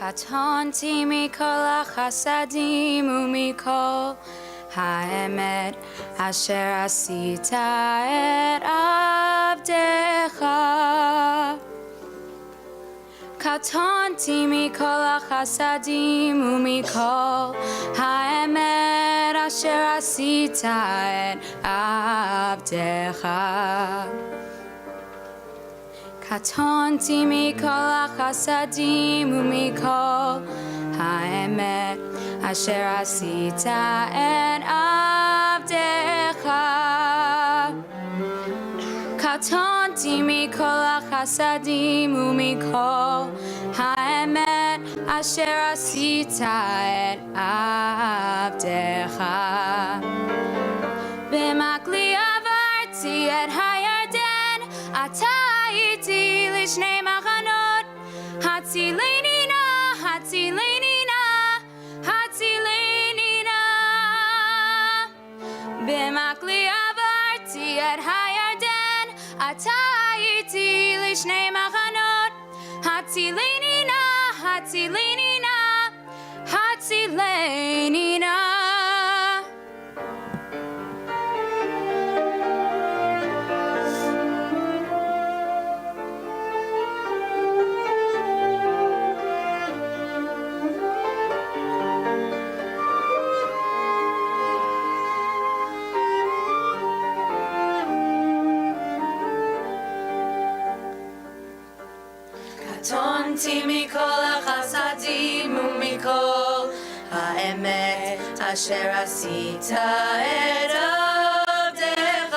קטונתי מכל החסדים ומכל האמת אשר עשית את עבדך. קטונתי מכל החסדים ומכל האמת אשר עשית את עבדך. קטונתי מכל החסדים ומכל האמת אשר עשית את עבדך. קטונתי מכל החסדים ומכל האמת אשר עשית את עבדך. במקלי עברתי את הירדן, אתה הייתי לשני מחנות. הצילני נא, הצילני נא, הצילני נא. במקלי עברתי את הירדן, אתה הייתי לשני מחנות. הצילני נא, הצילני נא, הצילני נא. קטונתי מכל החסדים ומכל האמת אשר עשית את עבדך.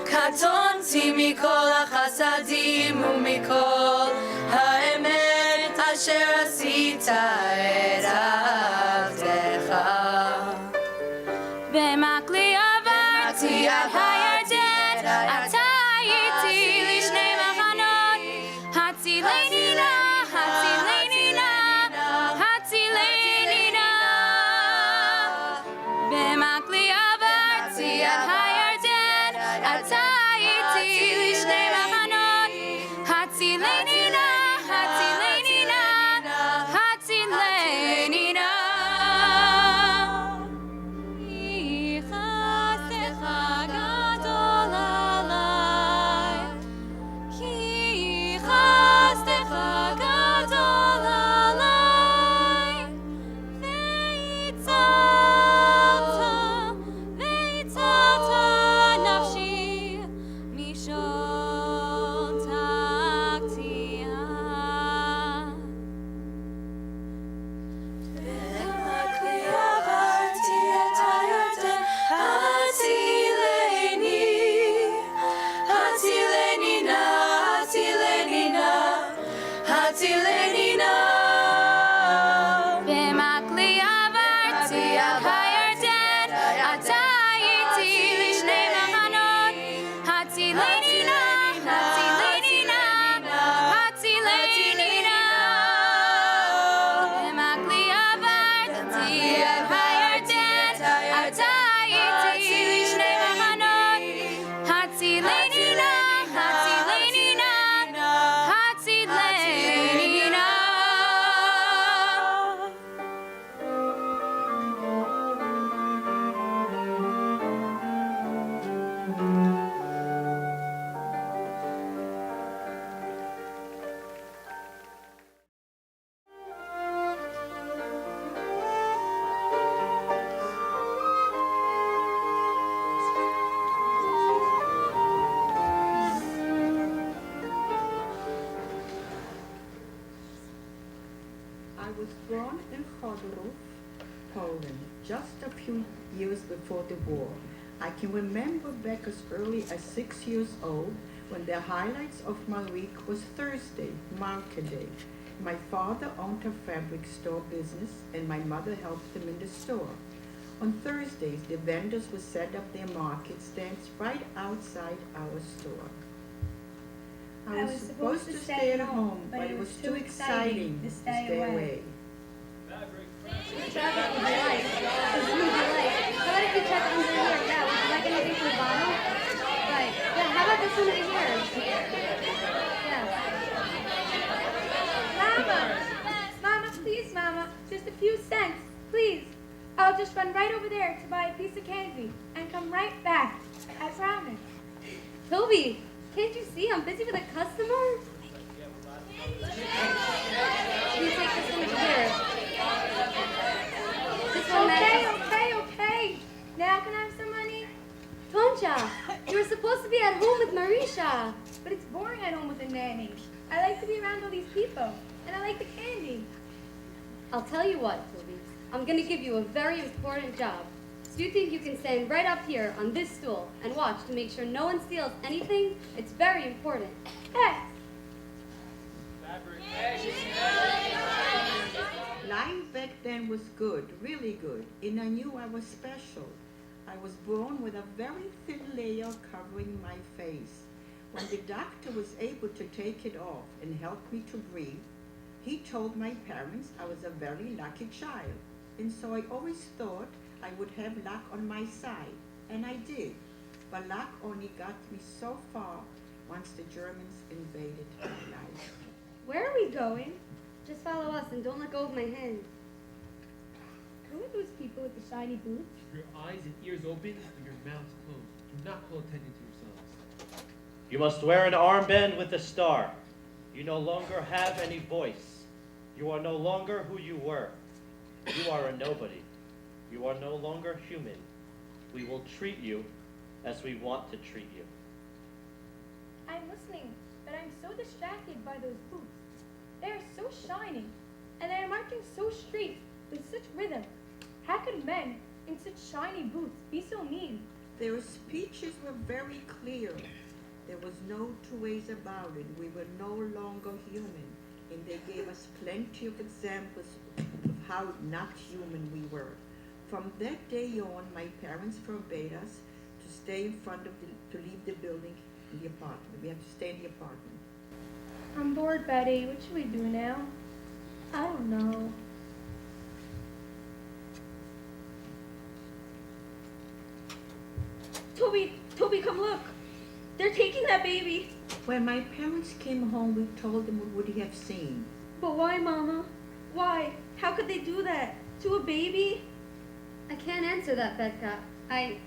קטונתי מכל החסדים ומכל האמת אשר עשית את עבדך. במקלי עברתי את הירדן, אתה הייתי לשני מחנות. הצילני נא, הצילני נא, הצילני נא. במקלי עברתי את הירדן, אתה הייתי לשני מחנות. הצילני נא, הצילני נא, הצילני נא. Poland, just a few years before the war. I can remember back as early as 6 years old when the highlights of my week was Thursday, market day. My father owned a fabric store business and my mother helped him in the store. On Thursdays, the vendors would set up their market stands right outside our store. I was supposed to stay at home, but it was too exciting to stay away. Good job with the light. How about if you check under here? Yeah, would you like anything from the bottom? Right. Yeah, how about this one right here? Yeah. just run right over there to buy a piece of candy and come right back. I promise. Toby, can't you see I'm busy with a customer? Can you take this one here? This one Okay. Now can I have some money? Toncha, you were supposed to be at home with Marisha. But it's boring at home with a nanny. I like to be around all these people, and I like the candy. I'll tell you what, Toby. I'm going to give you a very important job. So you think you can stand right up here on this stool and watch to make sure no one steals anything? It's very important. Yes. Life back then was good, really good, and I knew I was special. I was born with a very thin layer covering my face. When the doctor was able to take it off and help me to breathe, he told my parents I was a very lucky child. And so I always thought I would have luck on my side, and I did. But luck only got me so far once the Germans invaded my life. Where are we going? Just follow us and don't let go of my hand. Who are those people with the shiny boots? Keep your eyes and ears open and your mouths closed. Do not call attention to yourselves. You must wear an armband with a star. You no longer have any voice. You are no longer who you were. You are a nobody. You are no longer human. We will treat you as we want to treat you. I'm listening, but I'm so distracted by those boots. They are so shiny, and they are marching so straight with such rhythm. How could men in such shiny boots be so mean? Their speeches were very clear. There was no two ways about it. We were no longer human, and they gave us plenty of examples of how not human we were. From that day on, my parents forbade us to stay in front of to leave the building in the apartment. We had to stay in the apartment. I'm bored, Betty. What should we do now? I don't know. Toby, come look. They're taking that baby. When my parents came home, we told them what would he have seen. But why, Mama? Why? How could they do that? To a baby? I can't answer that, Becca. I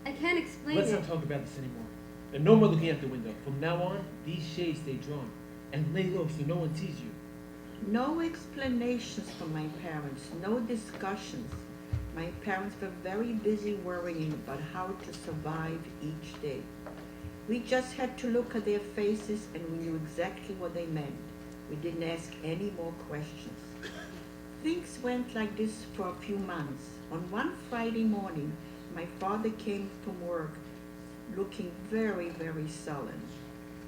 can't explain Let's it. not talk about this anymore. And no more looking out the window. From now on, these shades stay drawn. And lay low so no one sees you. No explanations from my parents, no discussions. My parents were very busy worrying about how to survive each day. We just had to look at their faces and we knew exactly what they meant. We didn't ask any more questions. Things went like this for a few months. On one Friday morning, my father came from work looking very, very sullen.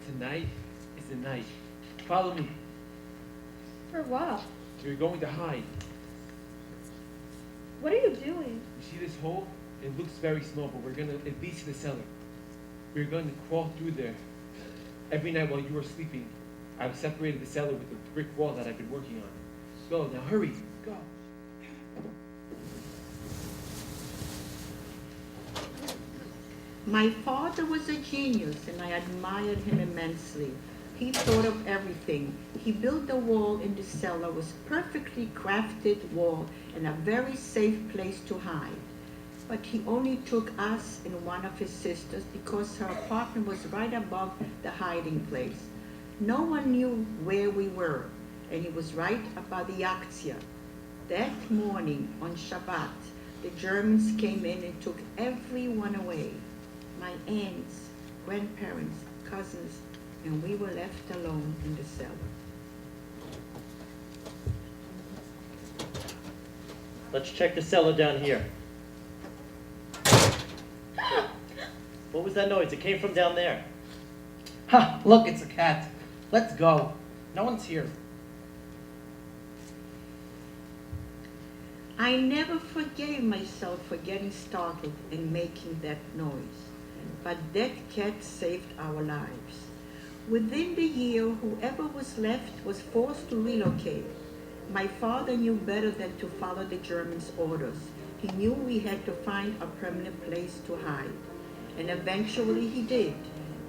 Tonight is the night. Follow me. For what? We're going to hide. What are you doing? You see this hole? It looks very small, but it leads to the cellar. We're going to crawl through there. Every night while you were sleeping, I've separated the cellar with a brick wall that I've been working on. Go, now hurry, go. My father was a genius and I admired him immensely. He thought of everything. He built the wall in the cellar, was perfectly crafted wall and a very safe place to hide. But he only took us and one of his sisters because her apartment was right above the hiding place. No one knew where we were, and it was right above the Aktia. That morning on Shabbat, the Germans came in and took everyone away. My aunts, grandparents, cousins, and we were left alone in the cellar. Let's check the cellar down here. What was that noise? It came from down there. Ha! Look, it's a cat. Let's go. No one's here. I never forgave myself for getting startled and making that noise. But that cat saved our lives. Within the year, whoever was left was forced to relocate. My father knew better than to follow the Germans' orders. He knew we had to find a permanent place to hide. And eventually he did.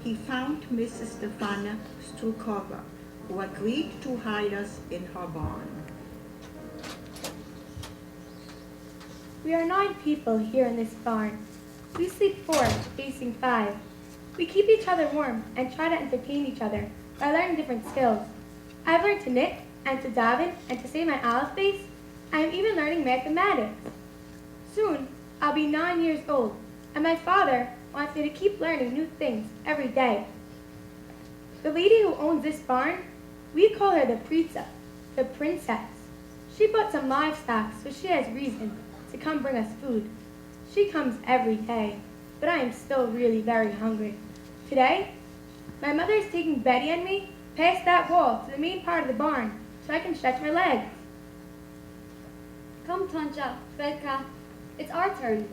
He found Mrs. Stefana Strukova, who agreed to hide us in her barn. We are 9 people here in this barn. We sleep 4, facing 5. We keep each other warm and try to entertain each other by learning different skills. I've learned to knit and to daven and to say my aleph base. I am even learning mathematics. Soon, I'll be 9 years old, and my father wants me to keep learning new things every day. The lady who owns this barn, we call her the Pritza, the princess. She bought some livestock, so she has reason to come bring us food. She comes every day, but I am still really very hungry. Today, my mother is taking Betty and me past that wall to the main part of the barn so I can stretch my legs. Come, Toncha, Fedka. It's our turn.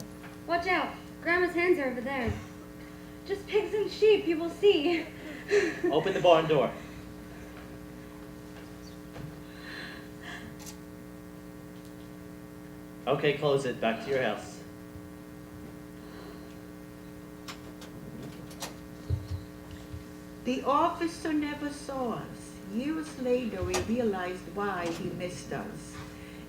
Watch out. Grandma's hands are over there. Just pigs and sheep, you will see. Open the barn door. Okay, close it. Back to your house. The officer never saw us. Years later, we realized why he missed us.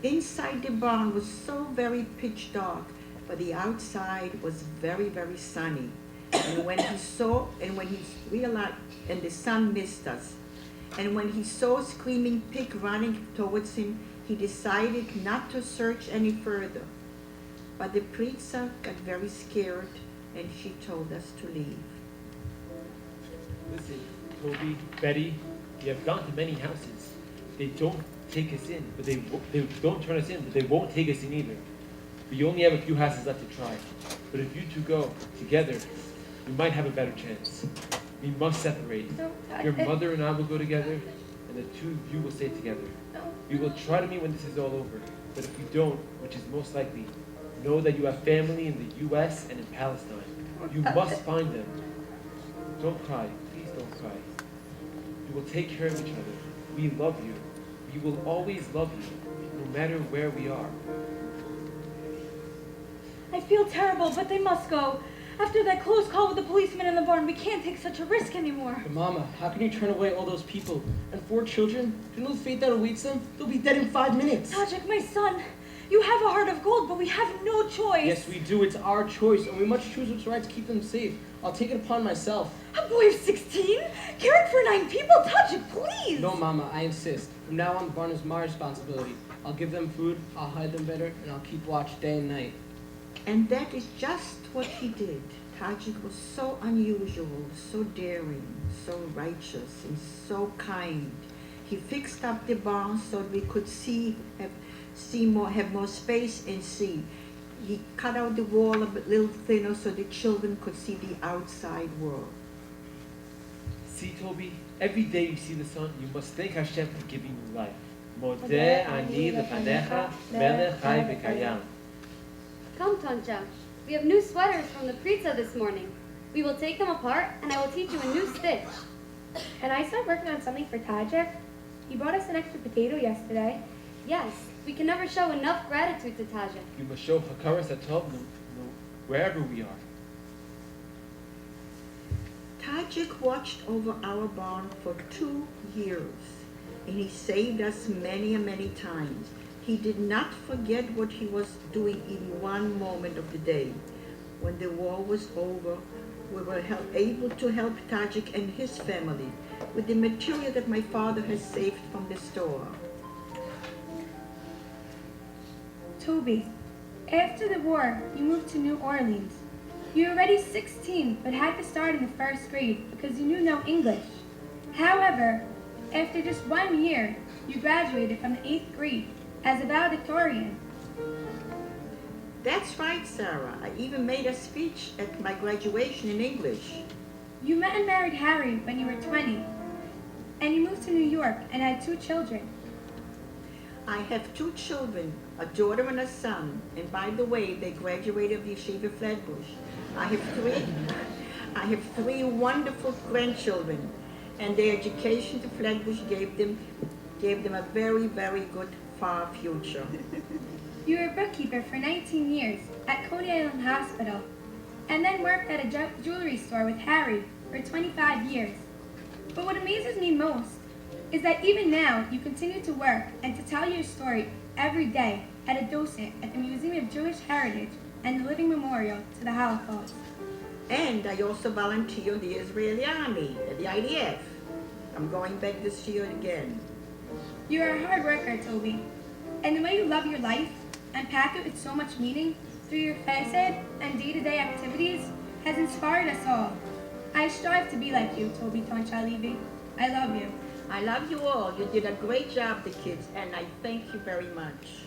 Inside the barn was so very pitch dark, but the outside was very, very sunny. And when he realized, and the sun missed us. And when he saw a screaming pig running towards him, he decided not to search any further. But the Pritza got very scared, and she told us to leave. Listen, Toby, Betty, we have gone to many houses. They don't take us in, but they don't turn us in, but they won't take us in either. We only have a few houses left to try. But if you two go together, we might have a better chance. We must separate. Your mother and I will go together, and the two of you will stay together. We will try to meet when this is all over. But if we don't, which is most likely, know that you have family in the U.S. and in Palestine. You must find them. Don't cry. Please don't cry. We will take care of each other. We love you. We will always love you, no matter where we are. I feel terrible, but they must go. After that close call with the policeman in the barn, we can't take such a risk anymore. But Mama, how can you turn away all those people? And 4 children? Do you know the fate that awaits them? They'll be dead in 5 minutes. Tajik, my son, you have a heart of gold, but we have no choice. Yes, we do. It's our choice, and we must choose what's right to keep them safe. I'll take it upon myself. A boy of 16? Caring for 9 people? Tajik, please! No, Mama, I insist. From now on, the barn is my responsibility. I'll give them food, I'll hide them better, and I'll keep watch day and night. And that is just what he did. Tajik was so unusual, so daring, so righteous, and so kind. He fixed up the barn so we could have more space and see. He cut out the wall a little thinner so the children could see the outside world. See, Toby, every day you see the sun, you must thank Hashem for giving you life. Modeh ani lefanecha melech chai v'kayam. Come, Toncha. We have new sweaters from the Pritza this morning. We will take them apart, and I will teach you a new stitch. And I start working on something for Tajik. He brought us an extra potato yesterday. Yes, we can never show enough gratitude to Tajik. You must show Hakaras Atov wherever we are. Tajik watched over our barn for 2 years, and he saved us many and many times. He did not forget what he was doing in one moment of the day. When the war was over, we were able to help Tajik and his family with the material that my father has saved from the store. Toby, after the war, you moved to New Orleans. You were already 16, but had to start in the 1st grade because you knew no English. However, after just 1 year, you graduated from the 8th grade as a valedictorian. That's right, Sarah. I even made a speech at my graduation in English. You met and married Harry when you were 20, and you moved to New York and had 2 children. I have 2 children, a daughter and a son, and by the way, they graduated Yeshivah Flatbush. I have 3 wonderful grandchildren, and their education to Flatbush gave them a very, very good far future. You were a bookkeeper for 19 years at Coney Island Hospital, and then worked at a jewelry store with Harry for 25 years. But what amazes me most is that even now you continue to work and to tell your story every day and a docent at the Museum of Jewish Heritage and the Living Memorial to the Holocaust. And I also volunteer in the Israeli Army, at the IDF. I'm going back this year again. You are a hard worker, Toby, and the way you love your life and pack it with so much meaning through your chesed and day-to-day activities has inspired us all. I strive to be like you, Toby Tonchalivi. I love you. I love you all. You did a great job, the kids, and I thank you very much.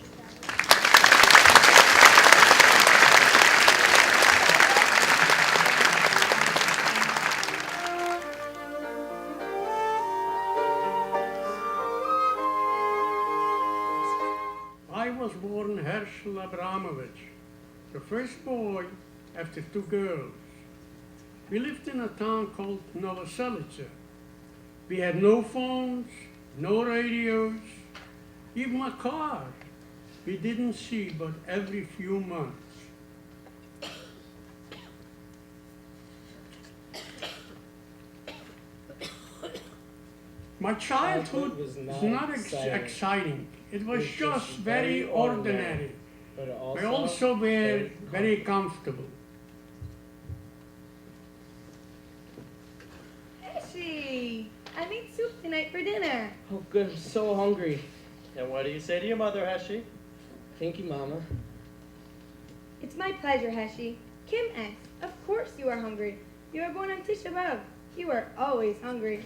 I was born Herschel Abramovich, the first boy after two girls. We lived in a town called Novoselice. We had no phones, no radios, even a car we didn't see but every few months. My childhood was not exciting. It was just very ordinary. But I also were very comfortable. Heshi, I made soup tonight for dinner. Oh, good. I'm so hungry. And what do you say to your mother, Heshi? Thank you, Mama. It's my pleasure, Heshi. Kim asks, of course you are hungry. You are born on Tisha B'Av. You are always hungry.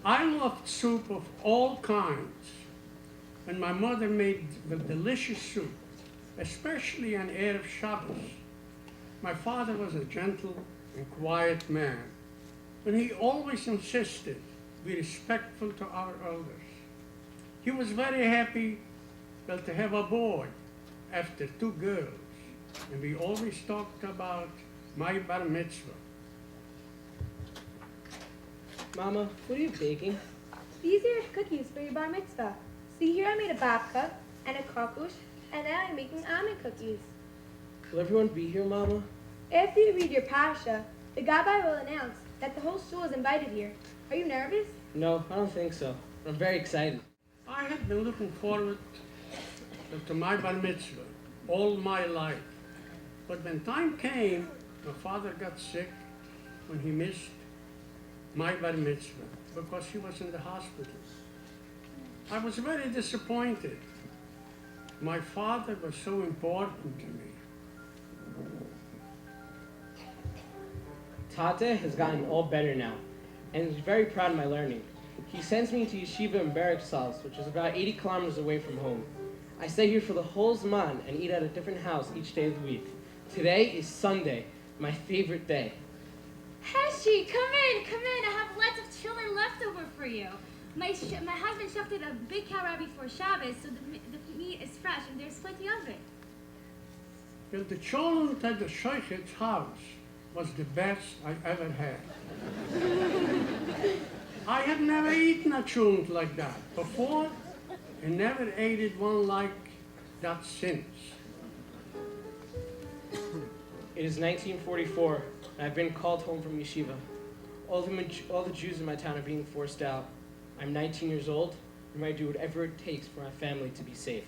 I loved soup of all kinds, and my mother made the delicious soup, especially on Erev Shabbos. My father was a gentle and quiet man, and he always insisted be respectful to our elders. He was very happy to have a boy after two girls, and we always talked about my bar mitzvah. Mama, what are you baking? These are cookies for your bar mitzvah. See here, I made a babka and a kakush, and now I'm making almond cookies. Will everyone be here, Mama? After you read your parsha, the Gabbai will announce that the whole shul is invited here. Are you nervous? No, I don't think so. I'm very excited. I had been looking forward to my bar mitzvah all my life. But when time came, my father got sick when he missed my bar mitzvah because he was in the hospital. I was very disappointed. My father was so important to me. Tate has gotten all better now, and is very proud of my learning. He sends me to Yeshivah in Berexals, which is about 80 kilometers away from home. I stay here for the whole Zman and eat at a different house each day of the week. Today is Sunday, my favorite day. Heshi, come in. I have lots of children left over for you. My husband shechted a big cow right before Shabbos, so the meat is fresh and there's plenty of it. Well, the cholent at the Sheikh's house was the best I ever had. I had never eaten a cholent like that before, and never ate one like that since. It is 1944, and I've been called home from Yeshiva. All the Jews in my town are being forced out. I'm 19 years old, and I do whatever it takes for my family to be safe.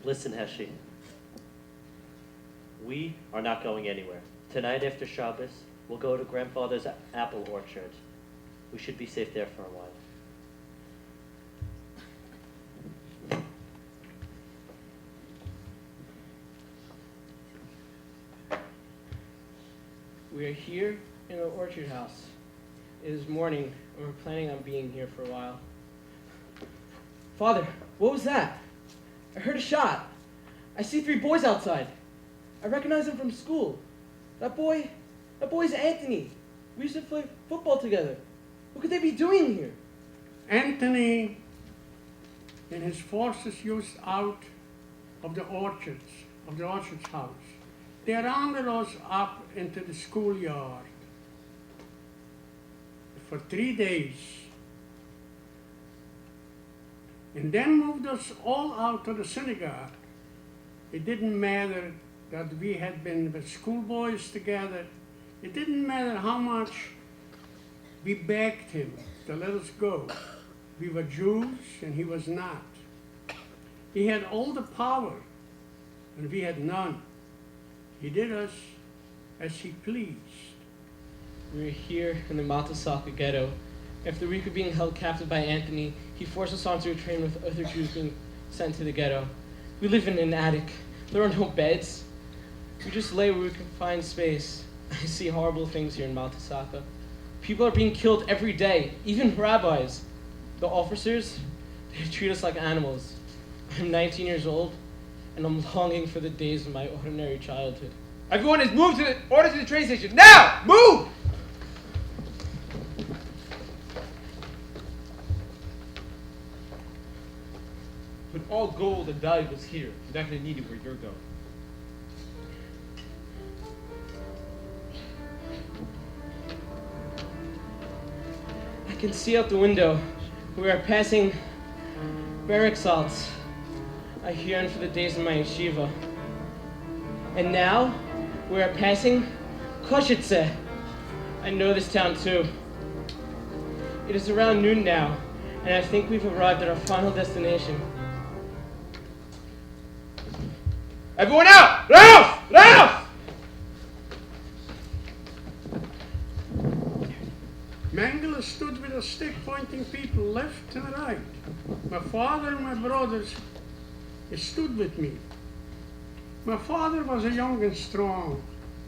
Listen, Heshi. We are not going anywhere. Tonight after Shabbos, we'll go to grandfather's apple orchard. We should be safe there for a while. We are here in the orchard house. It is morning, and we're planning on being here for a while. Father, what was that? I heard a shot. I see 3 boys outside. I recognize them from school. That boy's Anthony. We used to play football together. What could they be doing here? Anthony and his forces used out of the orchards house. They rounded us up into the schoolyard for 3 days, and then moved us all out to the synagogue. It didn't matter that we had been with schoolboys together. It didn't matter how much we begged him to let us go. we were Jews and he was not. He had all the power and we had none. He did us as he pleased. We were here in the Maltasaka ghetto. After a week of being held captive by Anthony, he forced us onto a train with other Jews being sent to the ghetto. We live in an attic. There are no beds. We just lay where we can find space. I see horrible things here in Maltasaka. People are being killed every day, even rabbis. The officers, they treat us like animals. I'm 19 years old, and I'm longing for the days of my ordinary childhood. Everyone has moved to the train station. Now! Move! Put all gold and valuables here. You're not going to need it where you're going. I can see out the window. We are passing barrack salts. I yearn for the days of my yeshiva. And now, we are passing Koshitze. I know this town too. It is around noon now, and I think we've arrived at our final destination. Everyone out! Ralph! Ralph! Mengele stood with a stick pointing people left and right. My father and my brothers stood with me. My father was young and strong.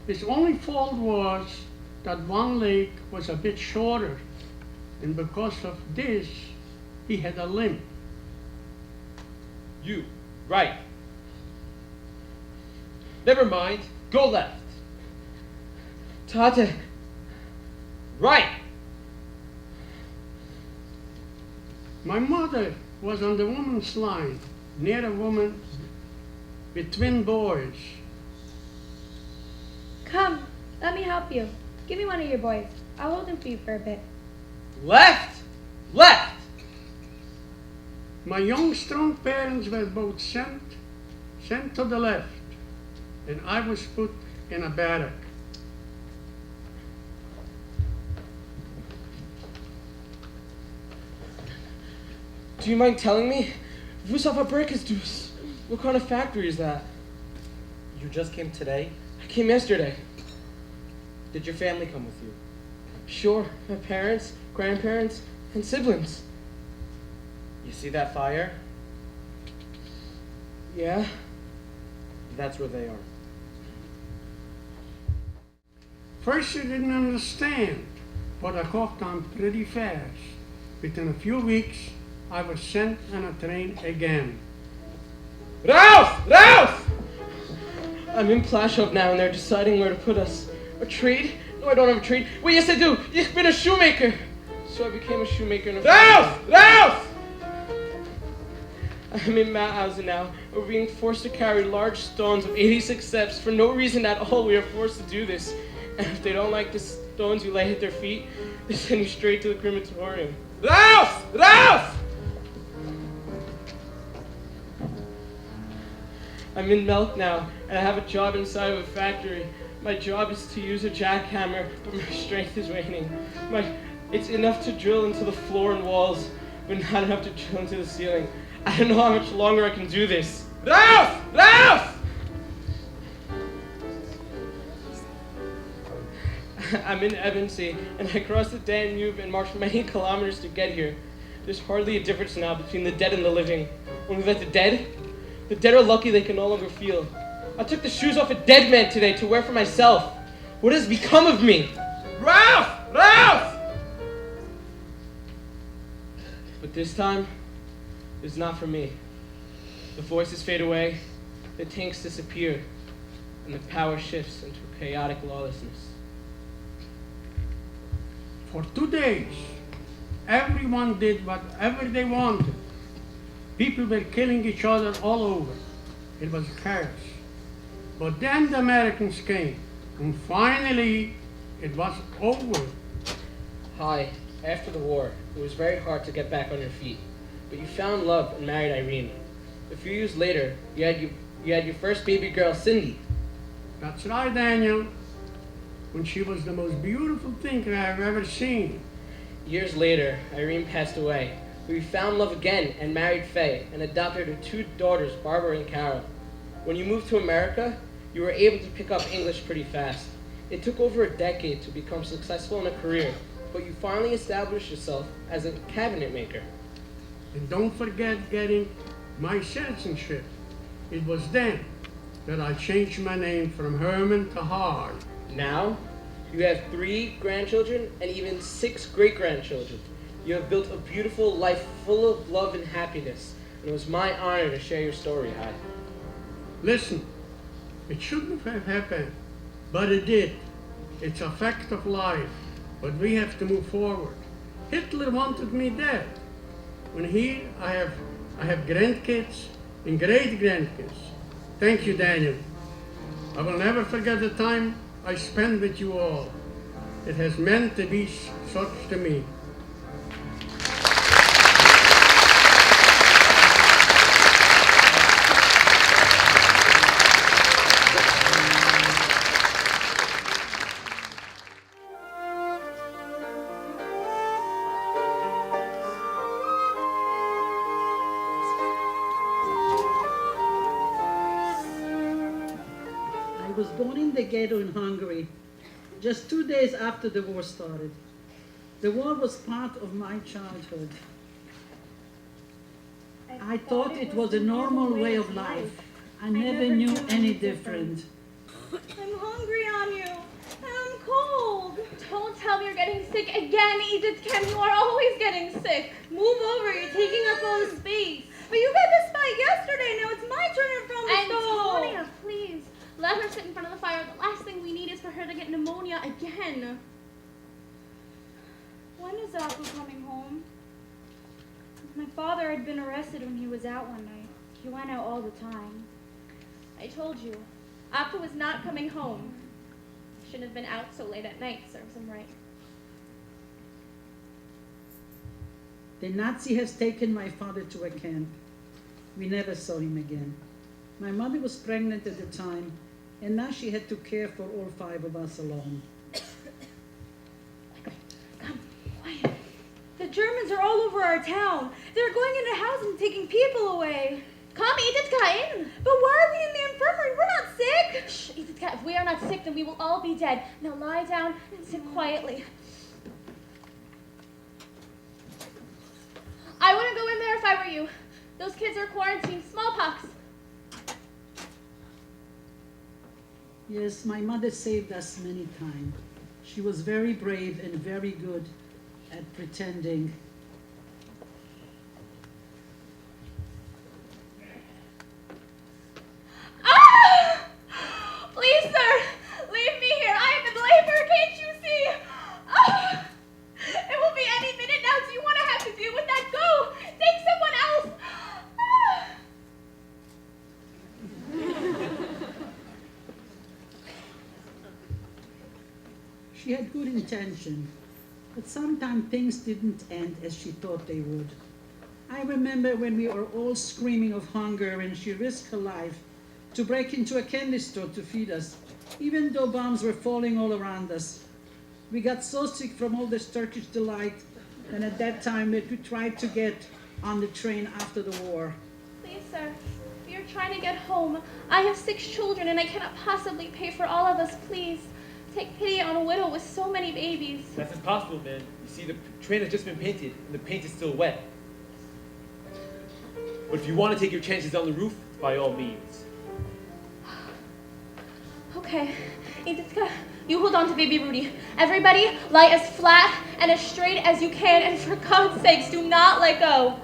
His only fault was that one leg was a bit shorter, and because of this, he had a limp. You. Right. Never mind. Go left. Tate. Right. My mother was on the woman's line, near a woman with twin boys. Come, let me help you. Give me one of your boys. I'll hold him for you for a bit. Left. Left. My young, strong parents were both sent to the left, and I was put in a barrack. Do you mind telling me? Dus. What kind of factory is that? You just came today? I came yesterday. Did your family come with you? Sure, my parents, grandparents, and siblings. You see that fire? Yeah? That's where they are. First I didn't understand, but I caught on pretty fast. Within a few weeks, I was sent on a train again. Ralph! Ralph! I'm in Plashow now and they're deciding where to put us. A trade? No, I don't have a trade. Wait, yes I do. Ich bin a shoemaker. So I became a shoemaker in a Ralph! Ralph! I'm in Mauthausen now. We're being forced to carry large stones of 86 steps. For no reason at all, we are forced to do this. And if they don't like the stones you lay at their feet, they send you straight to the crematorium. Ralph! Ralph! I'm in Milk now, and I have a job inside of a factory. My job is to use a jackhammer, but my strength is waning. It's enough to drill into the floor and walls, but not enough to drill into the ceiling. I don't know how much longer I can do this. Ralph! Ralph! I'm in Evansy, and I crossed the Danube and marched many kilometers to get here. There's hardly a difference now between the dead and the living. When we let the dead are lucky they can no longer feel. I took the shoes off a dead man today to wear for myself. What has become of me? Ralph! Ralph! But this time, it's not for me. The voices fade away, the tanks disappear, and the power shifts into chaotic lawlessness. For 2 days, everyone did whatever they wanted. People were killing each other all over. It was chaos. But then the Americans came, and finally, it was over. Hi. After the war, it was very hard to get back on your feet. But you found love and married Irene. A few years later, you had your first baby girl, Cindy. That's right, Daniel. When she was the most beautiful thing I have ever seen. Years later, Irene passed away. We found love again and married Faye and adopted her 2 daughters, Barbara and Carol. When you moved to America, you were able to pick up English pretty fast. It took over a decade to become successful in a career, but you finally established yourself as a cabinet maker. And don't forget getting my citizenship. It was then that I changed my name from Herman to Hard. Now, you have 3 grandchildren and even 6 great-grandchildren. You have built a beautiful life full of love and happiness, and it was my honor to share your story, Hi. Listen, it shouldn't have happened, but it did. It's a fact of life, but we have to move forward. Hitler wanted me dead. When here I have grandkids and great-grandkids. Thank you, Daniel. I will never forget the time I spent with you all. It has meant to be such to me. I was born in the ghetto in Hungary, just 2 days after the war started. The war was part of my childhood. I thought it was a normal way of life. I never knew any different. I'm hungry on you, and I'm cold. Don't tell me you're getting sick again, Edith Kim. You are always getting sick. Move over, you're taking up all the space. But you got this fight yesterday, now it's my turn in front of the stove. Antonia, please. Let her sit in front of the fire. The last thing we need is for her to get pneumonia again. When is Apu coming home? My father had been arrested when he was out one night. He went out all the time. I told you, Apu was not coming home. Shouldn't have been out so late at night. Serves him right. The Nazi has taken my father to a camp. We never saw him again. My mother was pregnant at the time, and now she had to care for all 5 of us alone. Come, quiet. The Germans are all over our town. They're going into houses and taking people away. Come, Edith in. But why are we in the infirmary? We're not sick. Shh, Edith, if we are not sick, then we will all be dead. Now lie down and sit quietly. I wouldn't go in there if I were you. Those kids are quarantined. Smallpox. Yes, my mother saved us many times. She was very brave and very good at pretending. Ah! Please, sir, leave me here. I am in labor. Can't you see? Ah! It will be any minute now. Do you want to have to deal with that? Go. Take someone else. Ah! She had good intention, but sometimes things didn't end as she thought they would. I remember when we were all screaming of hunger and she risked her life to break into a candy store to feed us, even though bombs were falling all around us. We got so sick from all this Turkish delight, and at that time we tried to get on the train after the war. Please, sir, we are trying to get home. I have 6 children, and I cannot possibly pay for all of us. Please, take pity on a widow with so many babies. That's impossible, man. You see, the train has just been painted, and the paint is still wet. But if you want to take your chances on the roof, by all means. Okay, Edithka, you hold on to baby Rudy. Everybody, lie as flat and as straight as you can, and for God's sakes, do not let go.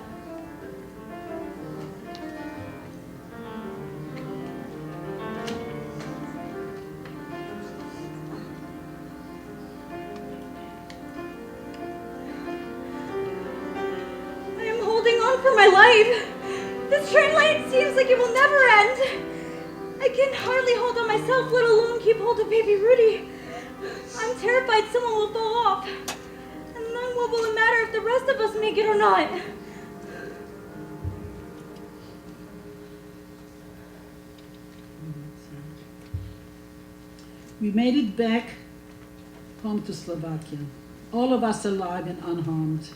I am holding on for my life. This train ride seems like it will never end. I can hardly hold on myself, let alone keep hold of baby Rudy. I'm terrified someone will fall off. And then what will it matter if the rest of us make it or not? We made it back home to Slovakia, all of us alive and unharmed.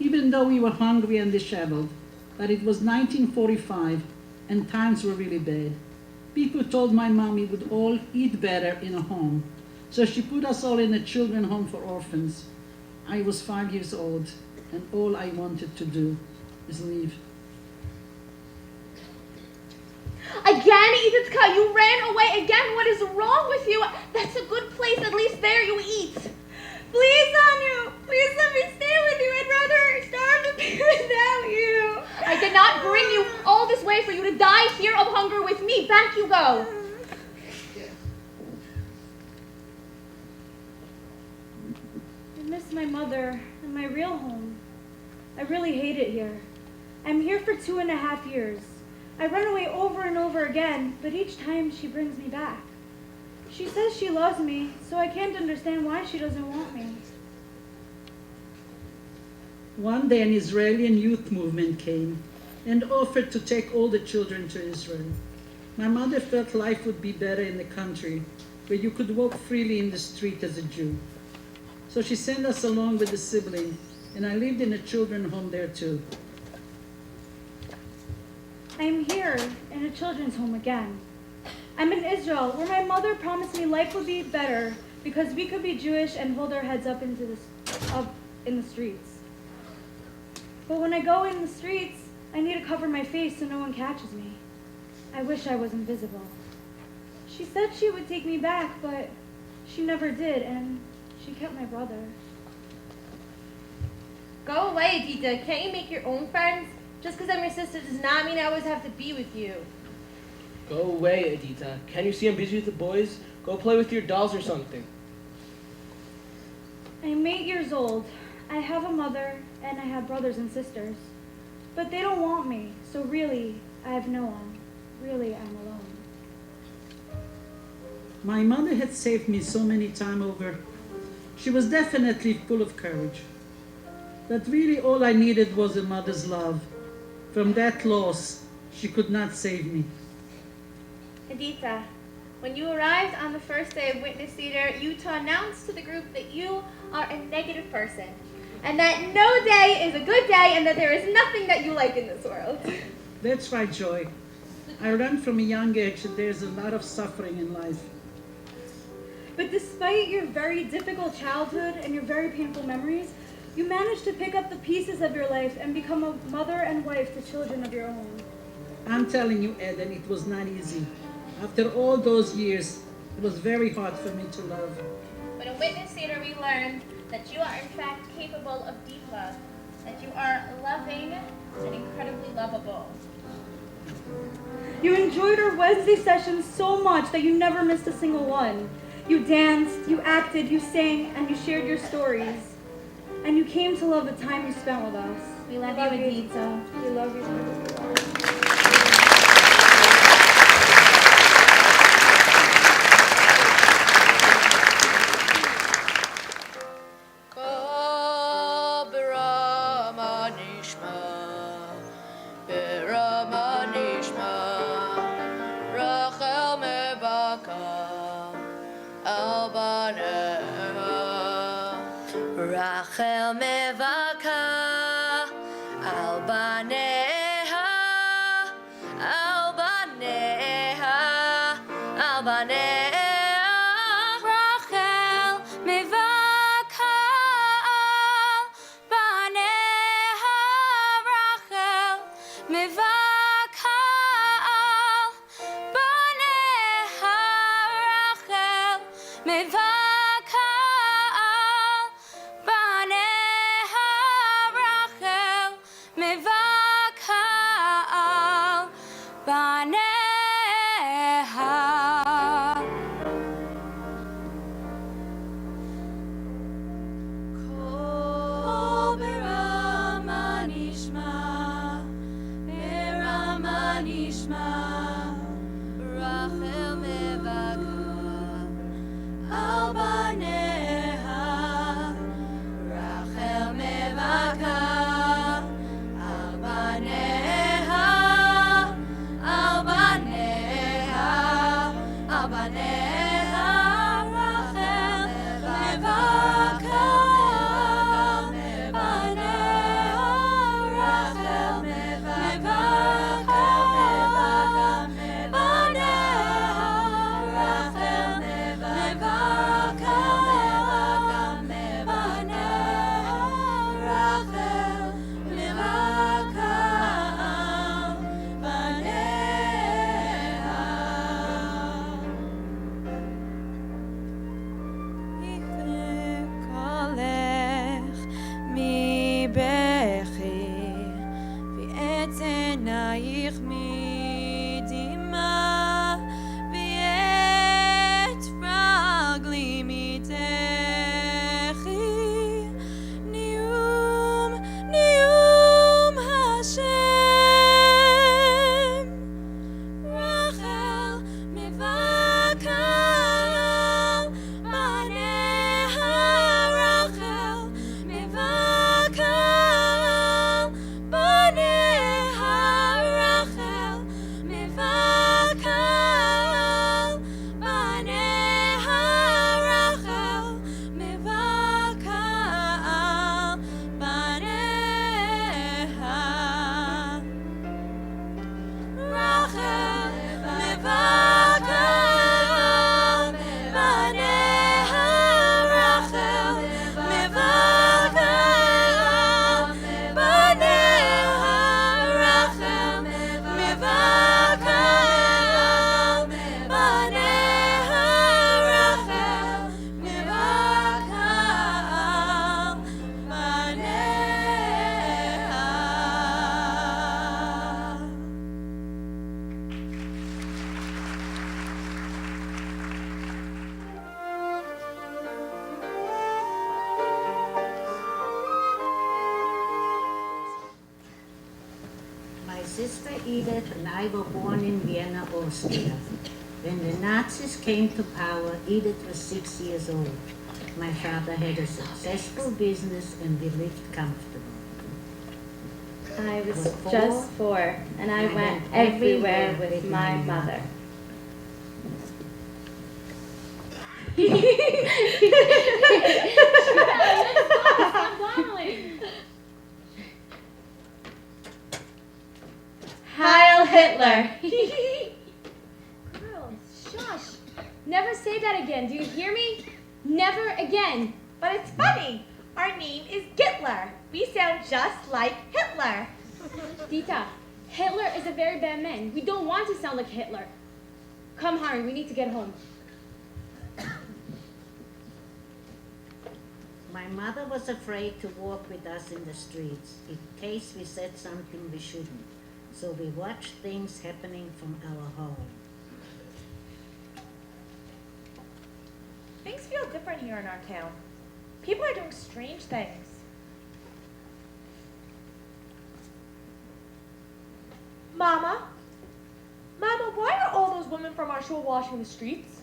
even though we were hungry and disheveled, that it was 1945 and times were really bad. People told my mom we would all eat better in a home, so she put us all in a children's home for orphans. I was 5 years old, and all I wanted to do is leave. Again, Iditka, you ran away again. What is wrong with you? That's a good place. At least there you eat. Please, Anu, please let me stay with you. I'd rather starve to be without you. I did not bring you all this way for you to die here of hunger with me. Back you go. I miss my mother and my real home. I really hate it here. I'm here for 2.5 years. I run away over and over again, but each time she brings me back. She says she loves me, so I can't understand why she doesn't want me. One day an Israeli youth movement came and offered to take all the children to Israel. My mother felt life would be better in the country, where you could walk freely in the street as a Jew. So she sent us along with a sibling, and I lived in a children's home there too. I am here in a children's home again. I'm in Israel, where my mother promised me life would be better because we could be Jewish and hold our heads up in the streets. But when I go in the streets, I need to cover my face so no one catches me. I wish I was invisible. She said she would take me back, but she never did, and she kept my brother. Go away, Adita. Can't you make your own friends? Just because I'm your sister does not mean I always have to be with you. Go away, Adita. Can you see I'm busy with the boys? Go play with your dolls or something. I'm 8 years old. I have a mother, and I have brothers and sisters. But they don't want me, so really, I have no one. Really, I'm alone. My mother had saved me so many times over. She was definitely full of courage. But really all I needed was a mother's love. From that loss, she could not save me. Adita, when you arrived on the first day of Witness Theater, you announced to the group that you are a negative person, and that no day is a good day, and that there is nothing that you like in this world. That's right, Joy. I learned from a young age that there's a lot of suffering in life. But despite your very difficult childhood and your very painful memories, you managed to pick up the pieces of your life and become a mother and wife to children of your own. I'm telling you, Eden, it was not easy. After all those years, it was very hard for me to love. But in Witness Theater, we learned that you are in fact capable of deep love, that you are loving and incredibly lovable. You enjoyed our Wednesday sessions so much that you never missed a single one. You danced, you acted, you sang, and you shared your stories. And you came to love the time you spent with us. We love you, Adita. We love you. Rachel mevaka al baneha, al baneha, al baneha. Rachel mevaka al baneha, Rachel mevaka al baneha, Rachel mevaka. Edith and I were born in Vienna, Austria. When the Nazis came to power, Edith was 6 years old. My father had a successful business and we lived comfortable. I was Four, just 4, and I went everywhere with my mother. Heil Hitler! Girls, shush. Never say that again. Do you hear me? Never again. But it's funny. Our name is Gitler. We sound just like Hitler. Dita, Hitler is a very bad man. We don't want to sound like Hitler. Come, Harry, we need to get home. My mother was afraid to walk with us in the streets in case we said something we shouldn't. So we watched things happening from our home. Things feel different here in our town. People are doing strange things. Mama? Mama, why are all those women from our shul washing the streets?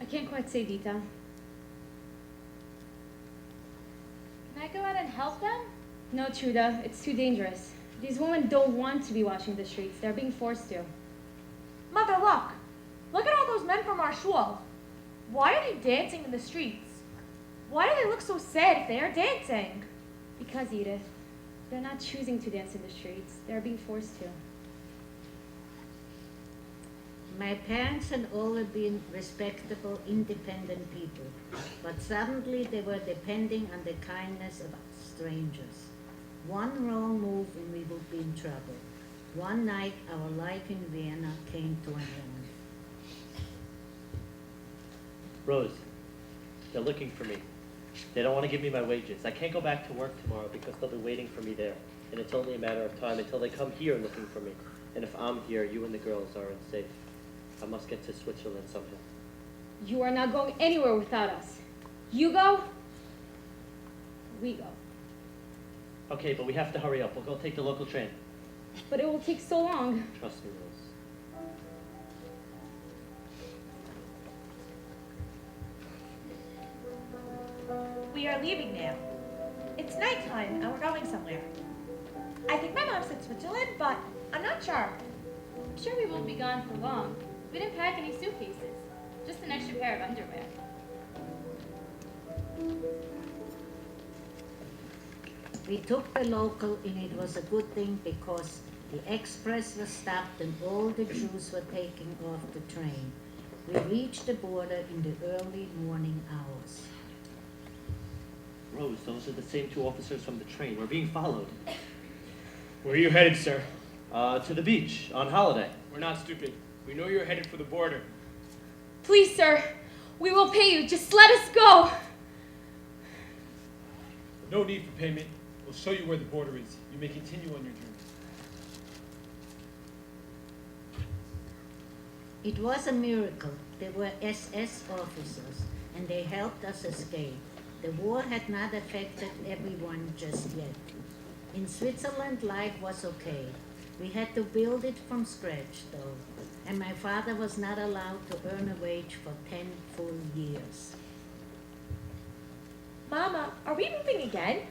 I can't quite say, Dita. Can I go out and help them? No, Truda, it's too dangerous. These women don't want to be washing the streets. They're being forced to. Mother, look. Look at all those men from our shul. Why are they dancing in the streets? Why do they look so sad if they are dancing? Because, Edith, they're not choosing to dance in the streets. They're being forced to. My parents had always been respectable, independent people, but suddenly they were depending on the kindness of strangers. One wrong move and we would be in trouble. One night, our life in Vienna came to an end. Rose, they're looking for me. They don't want to give me my wages. I can't go back to work tomorrow because they'll be waiting for me there. And it's only a matter of time until they come here looking for me. And if I'm here, you and the girls aren't safe. I must get to Switzerland somehow. You are not going anywhere without us. You go, we go. Okay, but we have to hurry up. We'll go take the local train. But it will take so long. Trust me, Rose. We are leaving now. It's nighttime and we're going somewhere. I think my mom said Switzerland, but I'm not sure. I'm sure we won't be gone for long. We didn't pack any suitcases. Just an extra pair of underwear. We took the local and it was a good thing because the express was stopped and all the Jews were taking off the train. We reached the border in the early morning hours. Rose, those are the same 2 officers from the train. We're being followed. Where are you headed, sir? To the beach, on holiday. We're not stupid. We know you're headed for the border. Please, sir, we will pay you. Just let us go. No need for payment. We'll show you where the border is. You may continue on your journey. It was a miracle. They were SS officers and they helped us escape. The war had not affected everyone just yet. In Switzerland, life was okay. We had to build it from scratch, though, and my father was not allowed to earn a wage for 10 full years. Mama, are we moving again?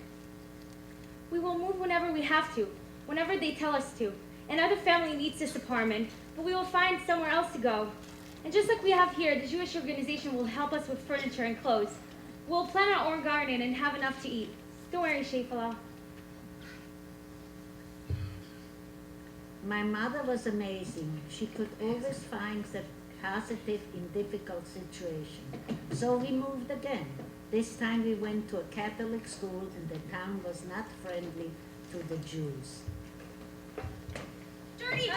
We will move whenever we have to, whenever they tell us to. Another family needs this apartment, but we will find somewhere else to go. And just like we have here, the Jewish organization will help us with furniture and clothes. We'll plant our own garden and have enough to eat. Don't worry, Selfhelp. My mother was amazing. She could always find the positive in difficult situations. So we moved again. This time we went to a Catholic school and the town was not friendly to the Jews. Dirty Hey,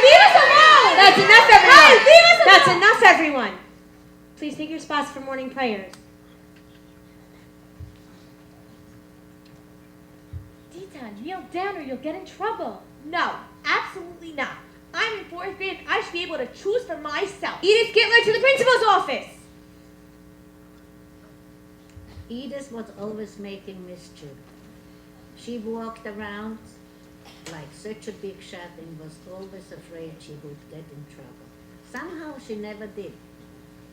leave us alone! That's enough, everyone! Hey, leave us alone! That's enough, everyone! Please take your spots for morning prayers. Dita, kneel down or you'll get in trouble. No, absolutely not. I'm in 4th grade. I should be able to choose for myself. Edith Gitler to the principal's office! Edith was always making mischief. She walked around like such a big shot and was always afraid she would get in trouble. Somehow she never did,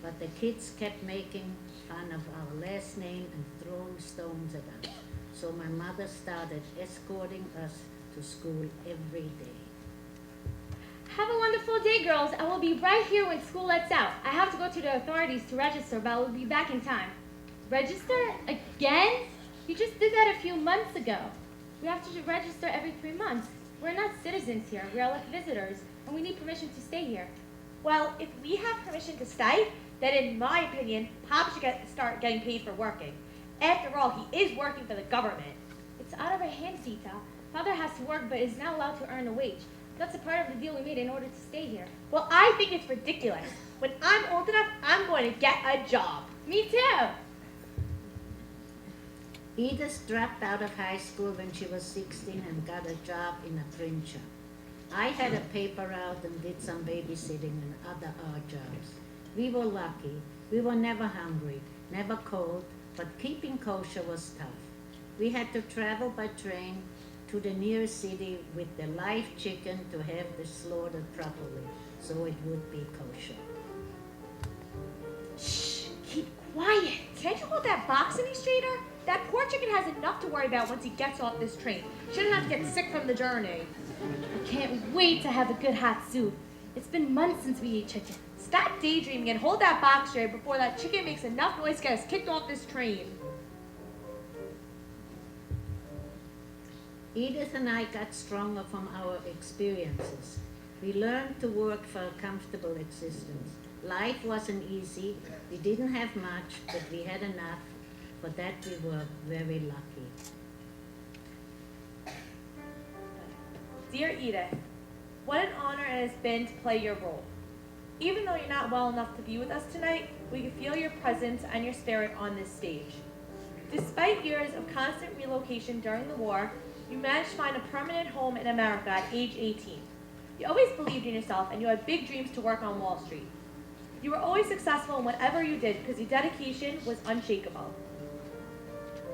but the kids kept making fun of our last name and throwing stones at us. So my mother started escorting us to school every day. Have a wonderful day, girls, and we'll be right here when school lets out. I have to go to the authorities to register, but we'll be back in time. Register? Again? You just did that a few months ago. We have to register every 3 months. We're not citizens here. We are like visitors, and we need permission to stay here. Well, if we have permission to stay, then in my opinion, Pop should start getting paid for working. After all, he is working for the government. It's out of our hands, Tita. Father has to work, but is not allowed to earn a wage. That's a part of the deal we made in order to stay here. Well, I think it's ridiculous. When I'm old enough, I'm going to get a job. Me too. Edith dropped out of high school when she was 16 and got a job in a print shop. I had a paper route and did some babysitting and other odd jobs. We were lucky. We were never hungry, never cold, but keeping kosher was tough. We had to travel by train to the nearest city with the live chicken to have it slaughtered properly so it would be kosher. Shh, keep quiet. Can't you hold that box any straighter? That poor chicken has enough to worry about once he gets off this train. Shouldn't have to get sick from the journey. I can't wait to have a good hot soup. It's been months since we ate chicken. Stop daydreaming and hold that box straight before that chicken makes enough noise to get us kicked off this train. Edith and I got stronger from our experiences. We learned to work for a comfortable existence. Life wasn't easy. We didn't have much, but we had enough. For that we were very lucky. Dear Edith, what an honor it has been to play your role. Even though you're not well enough to be with us tonight, we can feel your presence and your spirit on this stage. Despite years of constant relocation during the war, you managed to find a permanent home in America at age 18. You always believed in yourself and you had big dreams to work on Wall Street. You were always successful in whatever you did because your dedication was unshakable.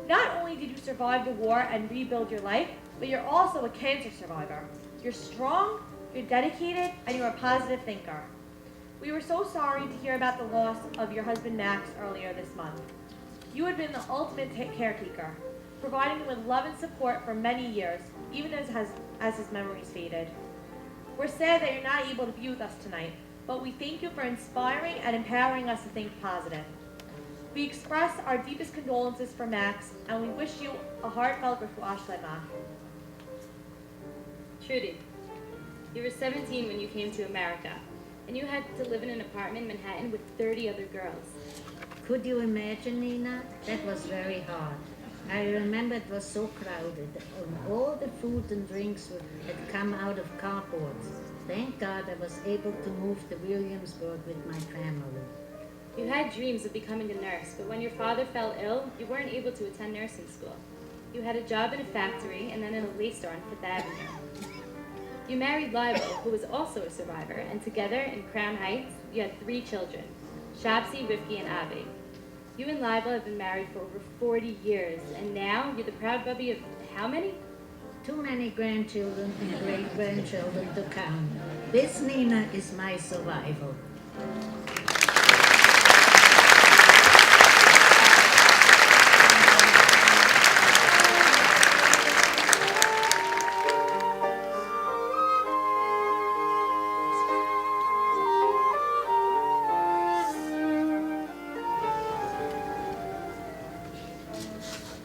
Not only did you survive the war and rebuild your life, but you're also a cancer survivor. You're strong, you're dedicated, and you're a positive thinker. We were so sorry to hear about the loss of your husband Max earlier this month. You had been the ultimate caretaker, providing him with love and support for many years, even as his memories faded. We're sad that you're not able to be with us tonight, but we thank you for inspiring and empowering us to think positive. We express our deepest condolences for Max, and we wish you a heartfelt refuah shlema. Trudy, you were 17 when you came to America, and you had to live in an apartment in Manhattan with 30 other girls. Could you imagine, Nina? That was very hard. I remember it was so crowded. All the food and drinks had come out of cardboards. Thank God I was able to move to Williamsburg with my family. You had dreams of becoming a nurse, but when your father fell ill, you weren't able to attend nursing school. You had a job in a factory and then in a lace store on Fifth Avenue. You married Libo, who was also a survivor, and together in Crown Heights, you had 3 children, Shabsi, Rifki, and Avi. You and Libo have been married for over 40 years, and now you're the proud bubby of how many? Too many grandchildren and great-grandchildren to count. This, Nina, is my survival.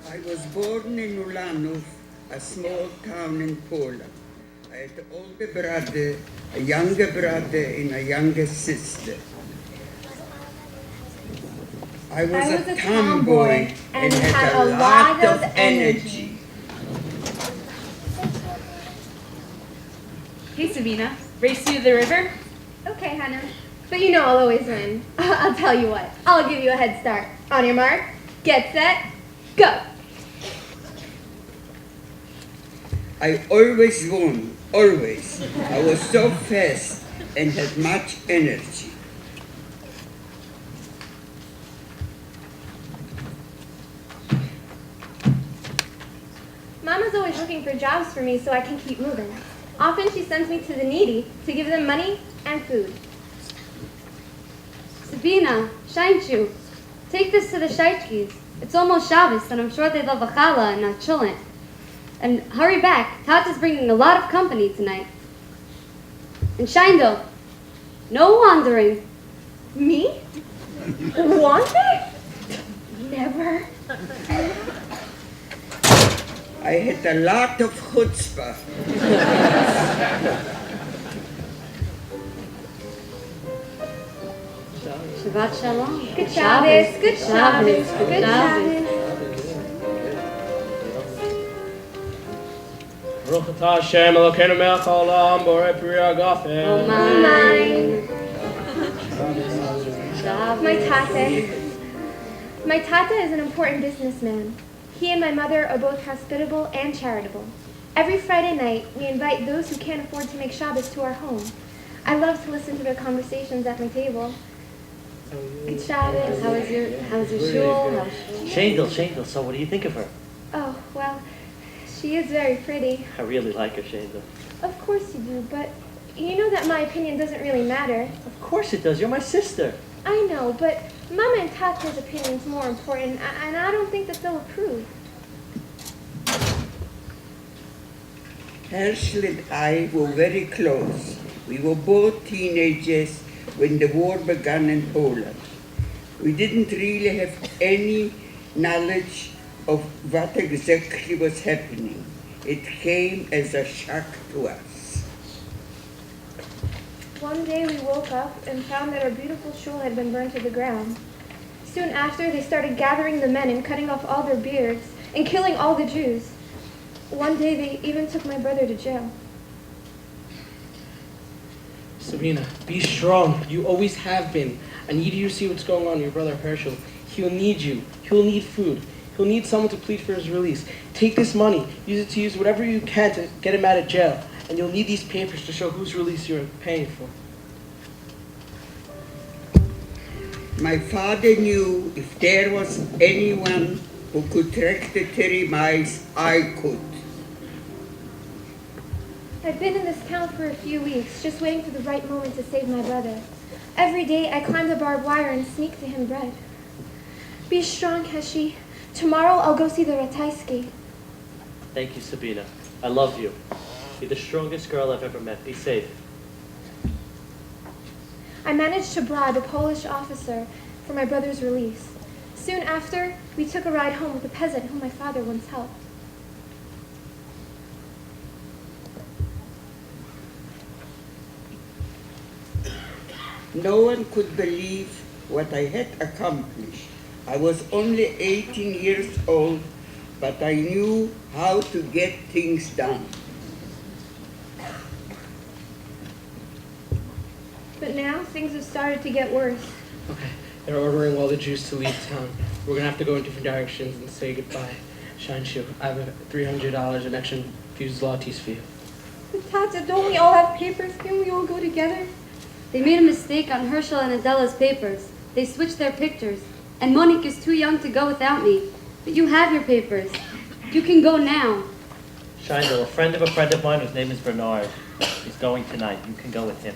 I was born in Ulanov, a small town in Poland. I had an older brother, a younger brother, and a younger sister. I was a tomboy and had a lot of energy. Hey, Sabina, race you to the river? Okay, Hannah. But you know I'll always win. I'll tell you what, I'll give you a head start. On your mark, get set, go. I always won, always. I was so fast and had much energy. looking for jobs for me so I can keep moving. Often she sends me to the needy to give them money and food. Sabina, Shainchu, take this to the Shaitkis. It's almost Shabbos, and I'm sure they love a challah and not chulent. And hurry back. Tata's bringing a lot of company tonight. And Shindel, no wandering. Me? Wander? Never. I had a lot of chutzpah. Shabbat Shalom. Good Shabbos. Good Shabbos. Good Shabbos. Baruch atah Hashem Elokeinu melech haolam borei peri hagafen. Mine. My tata is an important businessman. He and my mother are both hospitable and charitable. Every Friday night, we invite those who can't afford to make Shabbos to our home. I love to listen to their conversations at my table. Good Shabbos. How was your shul? Shandel, so what do you think of her? Oh, well, she is very pretty. I really like her, Shandel. Of course you do, but you know that my opinion doesn't really matter. Of course it does. You're my sister. I know, but Mama and Tata's opinion's more important, and I don't think that they'll approve. Herschel and I were very close. We were both teenagers when the war began in Poland. We didn't really have any knowledge of what exactly was happening. It came as a shock to us. One day we woke up and found that our beautiful shul had been burned to the ground. Soon after, they started gathering the men and cutting off all their beards and killing all the Jews. One day they even took my brother to jail. Sabina, be strong. You always have been. I need you to see what's going on with your brother Herschel. He'll need you. He'll need food. He'll need someone to plead for his release. Take this money. Use it to use whatever you can to get him out of jail. And you'll need these papers to show whose release you're paying for. My father knew if there was anyone who could track the 30 miles, I could. I've been in this town for a few weeks, just waiting for the right moment to save my brother. Every day I climb the barbed wire and sneak to him bread. Be strong, Heshi. Tomorrow I'll go see the Ratajski. Thank you, Sabina. I love you. You're the strongest girl I've ever met. Be safe. I managed to bribe a Polish officer for my brother's release. Soon after, we took a ride home with a peasant whom my father once helped. No one could believe what I had accomplished. I was only 18 years old, but I knew how to get things done. But now things have started to get worse. Okay, they're ordering all the Jews to leave town. We're gonna have to go in different directions and say goodbye. Shanshu, I have $300 in extra few zlotys for you. But Tata, don't we all have papers? Can we all go together? They made a mistake on Herschel and Adela's papers. They switched their pictures. And Monique is too young to go without me. But you have your papers. You can go now. Shindel, a friend of mine whose name is Bernard. He's going tonight. You can go with him.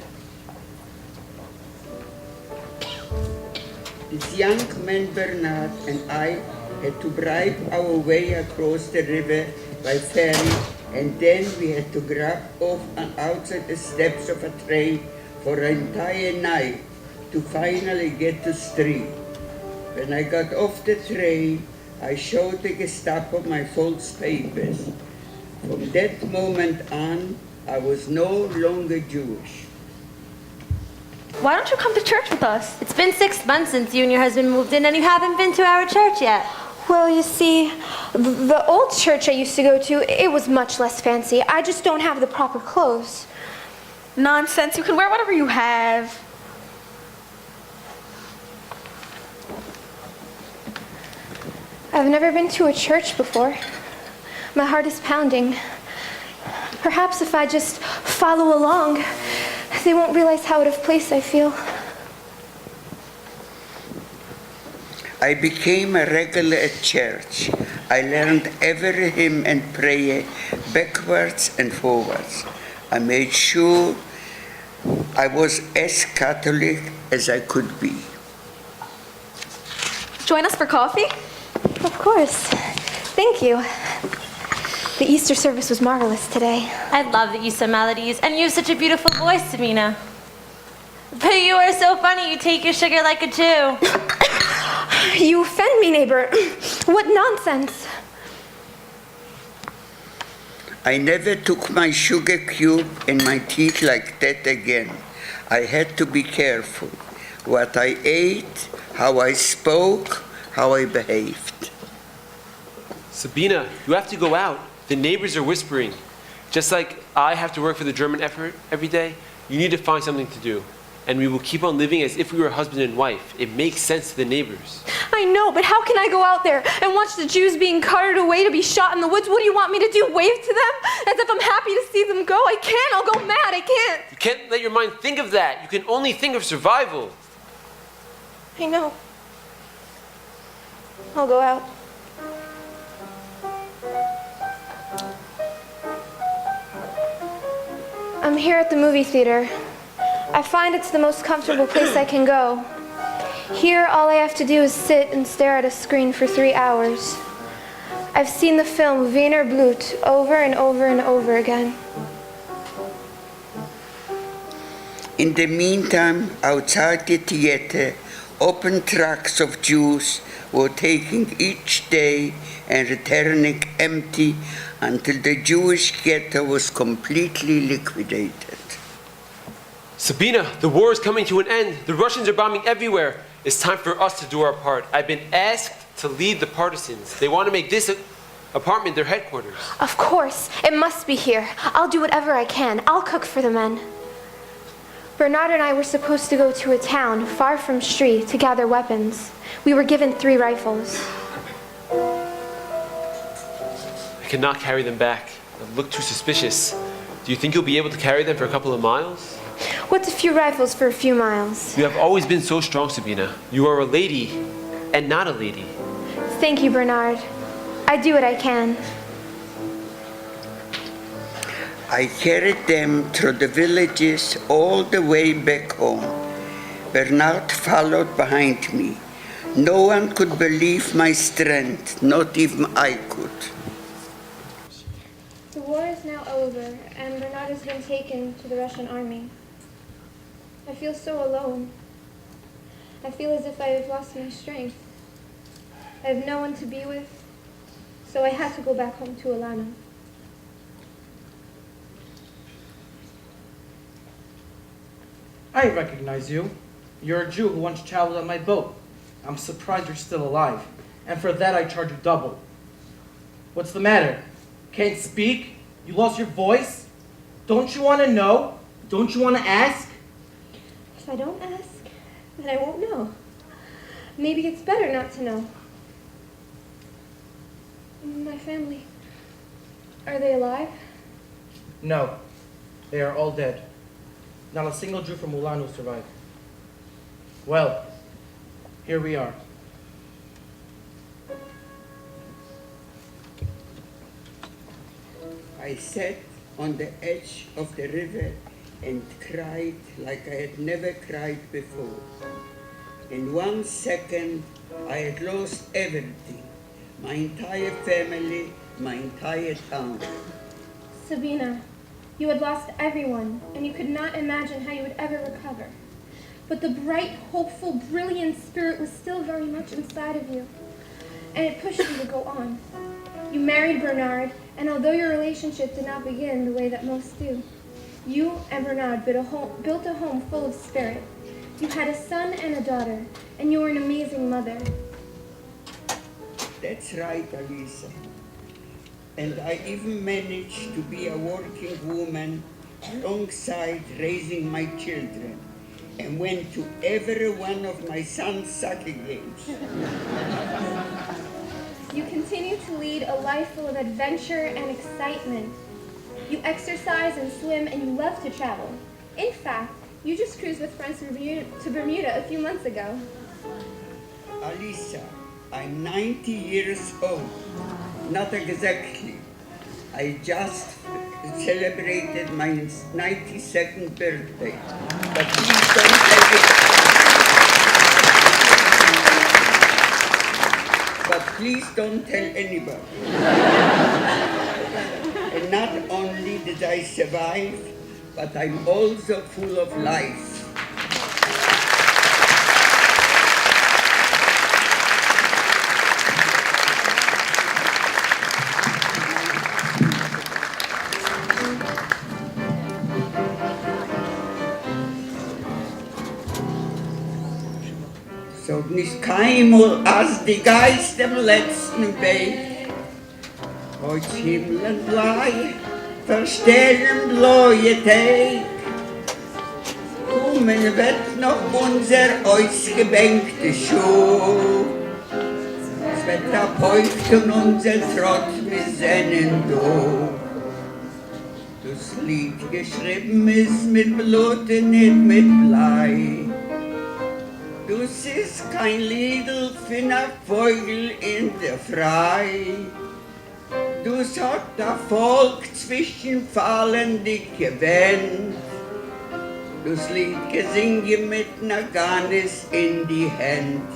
This young man Bernard and I had to bribe our way across the river by ferry, and then we had to grab off and outside the steps of a train for an entire night to finally get to street. When I got off the train, I showed the Gestapo my false papers. From that moment on, I was no longer Jewish. Why don't you come to church with us? It's been 6 months since you and your husband moved in, and you haven't been to our church yet. Well, you see, the old church I used to go to, it was much less fancy. I just don't have the proper clothes. Nonsense. You can wear whatever you have. I've never been to a church before. My heart is pounding. Perhaps if I just follow along, they won't realize how out of place I feel. I became a regular at church. I learned every hymn and prayer backwards and forwards. I made sure I was as Catholic as I could be. Join us for coffee? Of course. Thank you. The Easter service was marvelous today. I love the Easter melodies, and you have such a beautiful voice, Sabina. But you are so funny, you take your sugar like a Jew. You offend me, neighbor. What nonsense. I never took my sugar cube in my teeth like that again. I had to be careful. What I ate, how I spoke, how I behaved. Sabina, you have to go out. The neighbors are whispering. Just like I have to work for the German effort every day, you need to find something to do. And we will keep on living as if we were husband and wife. It makes sense to the neighbors. I know, but how can I go out there and watch the Jews being carted away to be shot in the woods? What do you want me to do, wave to them? As if I'm happy to see them go? I can't, I'll go mad, I can't. You can't let your mind think of that. You can only think of survival. I know. I'll go out. I'm here at the movie theater. I find it's the most comfortable place I can go. Here, all I have to do is sit and stare at a screen for 3 hours. I've seen the film Wiener Blut over and over and over again. In the meantime, outside the theater, open trucks of Jews were taking each day and returning empty until the Jewish ghetto was completely liquidated. Sabina, the war is coming to an end. The Russians are bombing everywhere. It's time for us to do our part. I've been asked to lead the partisans. They want to make this apartment their headquarters. Of course, it must be here. I'll do whatever I can. I'll cook for the men. Bernard and I were supposed to go to a town far from Stri to gather weapons. We were given 3 rifles. I cannot carry them back. They look too suspicious. Do you think you'll be able to carry them for a couple of miles? What's a few rifles for a few miles? You have always been so strong, Sabina. You are a lady and not a lady. Thank you, Bernard. I do what I can. I carried them through the villages all the way back home. Bernard followed behind me. No one could believe my strength, not even I could. The war is now over, and Bernard has been taken to the Russian army. I feel so alone. I feel as if I have lost my strength. I have no one to be with, so I had to go back home to Alana. I recognize you. You're a Jew who once traveled on my boat. I'm surprised you're still alive, and for that I charge you double. What's the matter? Can't speak? You lost your voice? Don't you want to know? Don't you want to ask? If I don't ask, then I won't know. Maybe it's better not to know. My family, are they alive? No, they are all dead. Not a single Jew from Ulanu survived. Well, here we are. I sat on the edge of the river and cried like I had never cried before. In 1 second, I had lost everything. My entire family, my entire town. Sabina, you had lost everyone, and you could not imagine how you would ever recover. But the bright, hopeful, brilliant spirit was still very much inside of you, and it pushed you to go on. You married Bernard, and although your relationship did not begin the way that most do, you and Bernard built a home full of spirit. You had a son and a daughter, and you were an amazing mother. That's right, Alisa. And I even managed to be a working woman alongside raising my children, and went to every one of my son's soccer games. You continue to lead a life full of adventure and excitement. You exercise and swim, and you love to travel. In fact, you just cruised with friends to Bermuda a few months ago. Alisa, I'm 90 years old. Not exactly. I just celebrated my 92nd birthday. But please don't tell it. But please don't tell anybody. And not only did I survive, but I'm also full of life. So nicht keinmal als die Geist im letzten Weg, heut Himmel blei, verstellen blaue Tag. Kommen wird noch unser ausgebänkte Schuh, es wird abhäuft und unser Trott mit seinen Do. Das Lied geschrieben ist mit Blut und nicht mit Blei. Das ist kein Liedl für ne Vogel in der Frei. Das hat der Volk zwischen Fallen dicke Wend. Das Lied gesinge mit ner Garnis in die Hand.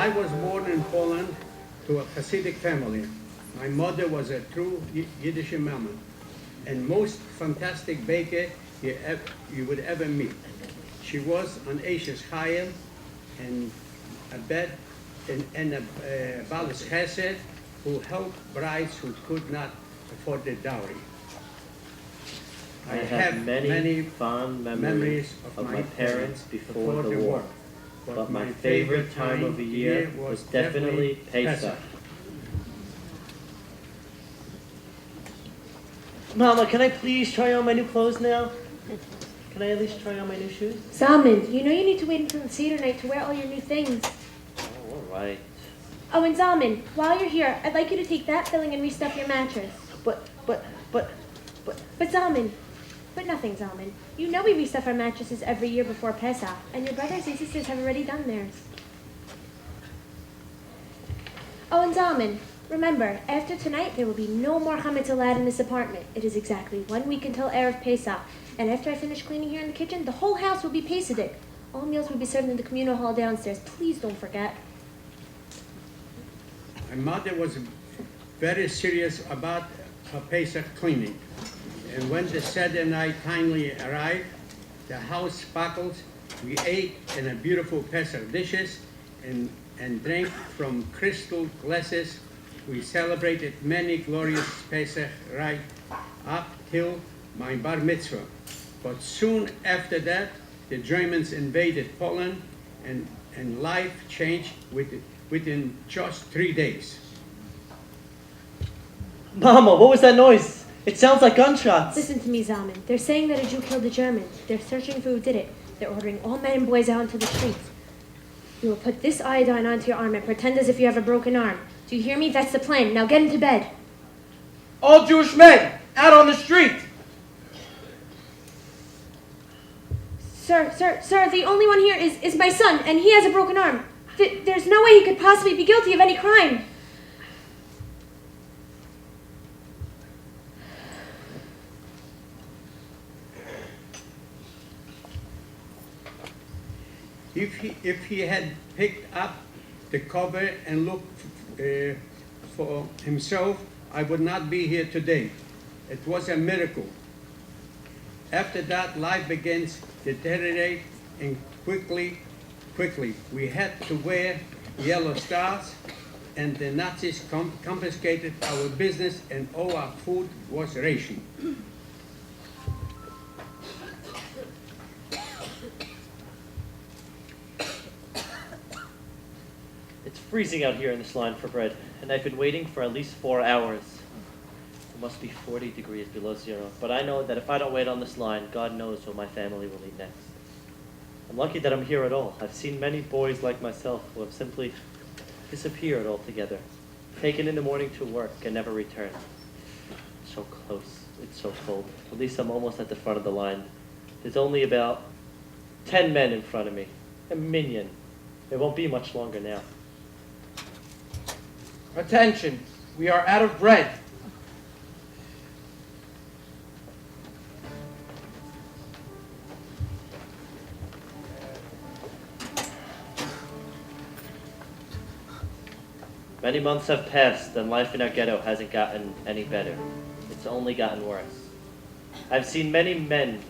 I was born in Poland to a Hasidic family. My mother was a true Yiddish mama and most fantastic baker you would ever meet. She was an Eishes Chayil and a Balas Chesed who helped brides who could not afford the dowry. I have many fond memories of my parents before the war, but my favorite time of the year was definitely Pesach. Mama, can I please try on my new clothes now? Can I at least try on my new shoes? Zalman, you know you need to wait until the Seder night to wear all your new things. Oh, all right. Oh, and Zalman, while you're here, I'd like you to take that filling and restuff your mattress. But Zalman, but nothing, Zalman. You know we restuff our mattresses every year before Pesach, and your brothers and sisters have already done theirs. Oh, and Zalman, remember, after tonight, there will be no more chametz allowed in this apartment. It is exactly 1 week until Erev Pesach, and after I finish cleaning here in the kitchen, the whole house will be Pesach. All meals will be served in the communal hall downstairs. Please don't forget. My mother was very serious about her Pesach cleaning. And when the Seder night finally arrived, the house sparkled. We ate in a beautiful Pesach dishes and drank from crystal glasses. We celebrated many glorious Pesach right up till my bar mitzvah. But soon after that, the Germans invaded Poland and life changed within just 3 days. Mama, what was that noise? It sounds like gunshots. Listen to me, Zalman. They're saying that a Jew killed a German. They're searching for who did it. They're ordering all men and boys out into the streets. You will put this iodine onto your arm and pretend as if you have a broken arm. Do you hear me? That's the plan. Now get into bed. All Jewish men, out on the street! Sir, the only one here is my son, and he has a broken arm. There's no way he could possibly be guilty of any crime. If he had picked up the cover and looked for himself, I would not be here today. It was a miracle. After that, life begins to deteriorate, and quickly, we had to wear yellow stars, and the Nazis confiscated our business, and all our food was rationed. It's freezing out here in this line for bread, and I've been waiting for at least 4 hours. It must be 40 degrees below zero, but I know that if I don't wait on this line, God knows what my family will eat next. I'm lucky that I'm here at all. I've seen many boys like myself who have simply disappeared altogether, taken in the morning to work and never returned. So close, it's so cold. At least I'm almost at the front of the line. There's only about 10 men in front of me, a minion. It won't be much longer now. Attention, we are out of bread. Many months have passed and life in our ghetto hasn't gotten any better. It's only gotten worse. I've seen many men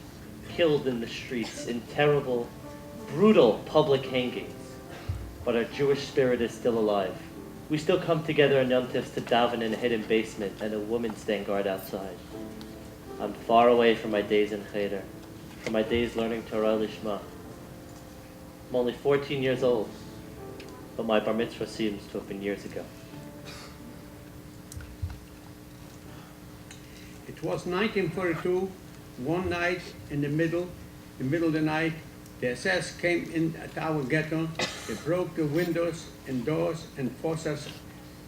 killed in the streets in terrible, brutal public hangings. But our Jewish spirit is still alive. We still come together in Yom Tovs to daven in a hidden basement and a woman stand guard outside. I'm far away from my days in Cheder, from my days learning Torah Lishma. I'm only 14 years old, but my bar mitzvah seems to have been years ago. It was 1942, one night in the middle of the night, the SS came in at our ghetto. They broke the windows and doors and forced us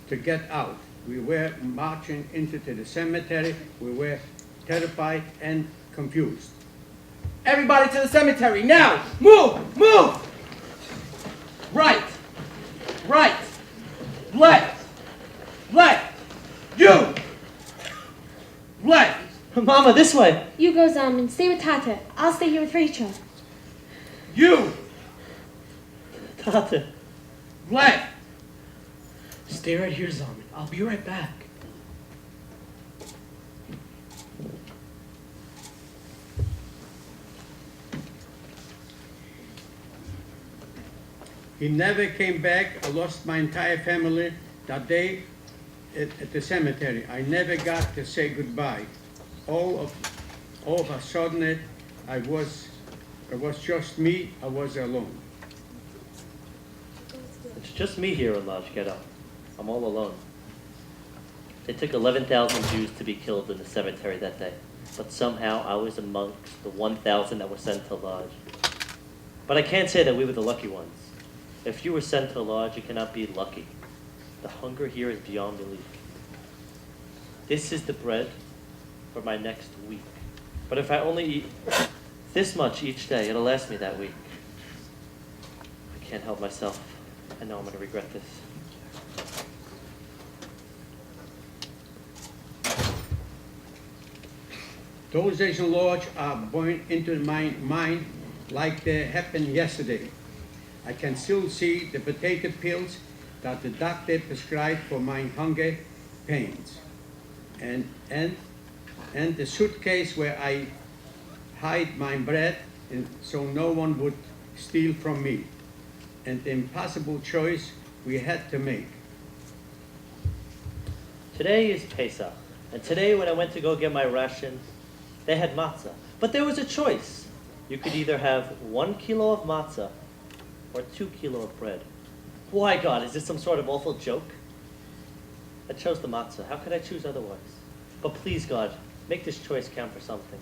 to get out. We were marching into the cemetery. We were terrified and confused. Everybody to the cemetery, now! Move! Move! Right! Right! Left! Left! You! Left! Mama, this way! You go, Zalman. Stay with Tata. I'll stay here with Rachel. You! Tata. Left! Stay right here, Zalman. I'll be right back. He never came back. I lost my entire family that day at the cemetery. I never got to say goodbye. All all of a sudden it was just me, I was alone. It's just me here in Lodge Ghetto. I'm all alone. It took 11,000 Jews to be killed in the cemetery that day, but somehow I was amongst the 1,000 that were sent to Lodge. But I can't say that we were the lucky ones. If you were sent to Lodge, you cannot be lucky. The hunger here is beyond belief. This is the bread for my next week. But if I only eat this much each day, it'll last me that week. I can't help myself. I know I'm going to regret this. Those days in Lodge are burned into my mind like they happened yesterday. I can still see the potato pills that the doctor prescribed for my hunger pains. And the suitcase where I hide my bread and so no one would steal from me. And the impossible choice we had to make. Today is Pesach, and today when I went to go get my rations, they had matzah. But there was a choice. You could either have 1 kilo of matzah or 2 kilo of bread. Why, God, is this some sort of awful joke? I chose the matzah. How could I choose otherwise? But please, God, make this choice count for something.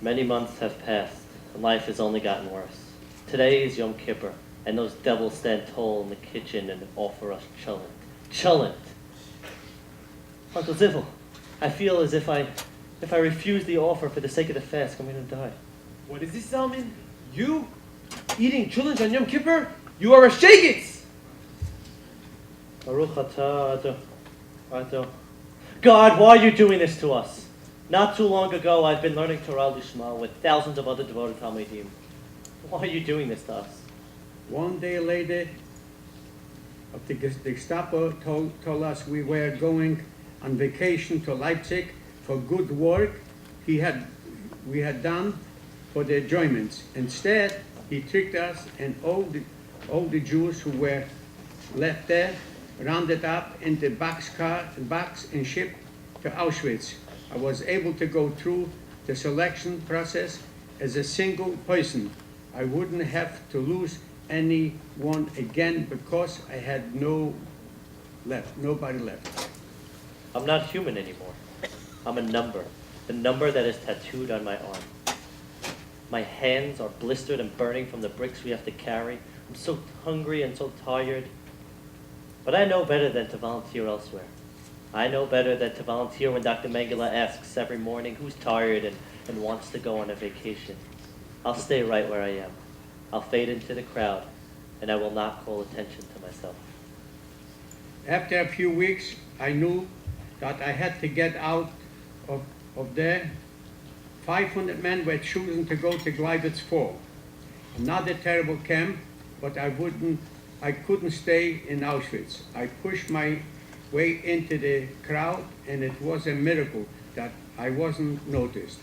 Many months have passed, and life has only gotten worse. Today is Yom Kippur, and those devils stand tall in the kitchen and offer us cholent. Cholent! Uncle Zivel, I feel as if I refuse the offer for the sake of the fast, I'm going to die. What is this, Salman? You? Eating cholent on Yom Kippur? You are a shagitz! Baruch atah Ado. God, why are you doing this to us? Not too long ago, I've been learning Torah Lishma with thousands of other devoted Talmidim. Why are you doing this to us? One day later, the Gestapo told us we were going on vacation to Leipzig for good work we had done for the Germans. Instead, he tricked us and all the Jews who were left there, rounded up in the box and shipped to Auschwitz. I was able to go through the selection process as a single person. I wouldn't have to lose anyone again because I had nobody left. I'm not human anymore. I'm a number. The number that is tattooed on my arm. My hands are blistered and burning from the bricks we have to carry. I'm so hungry and so tired. But I know better than to volunteer elsewhere. I know better than to volunteer when Dr. Mengele asks every morning who's tired and wants to go on a vacation. I'll stay right where I am. I'll fade into the crowd, and I will not call attention to myself. After a few weeks, I knew that I had to get out of there. 500 men were choosing to go to Gleiwitz Fall. Another terrible camp, but I couldn't stay in Auschwitz. I pushed my way into the crowd, and it was a miracle that I wasn't noticed.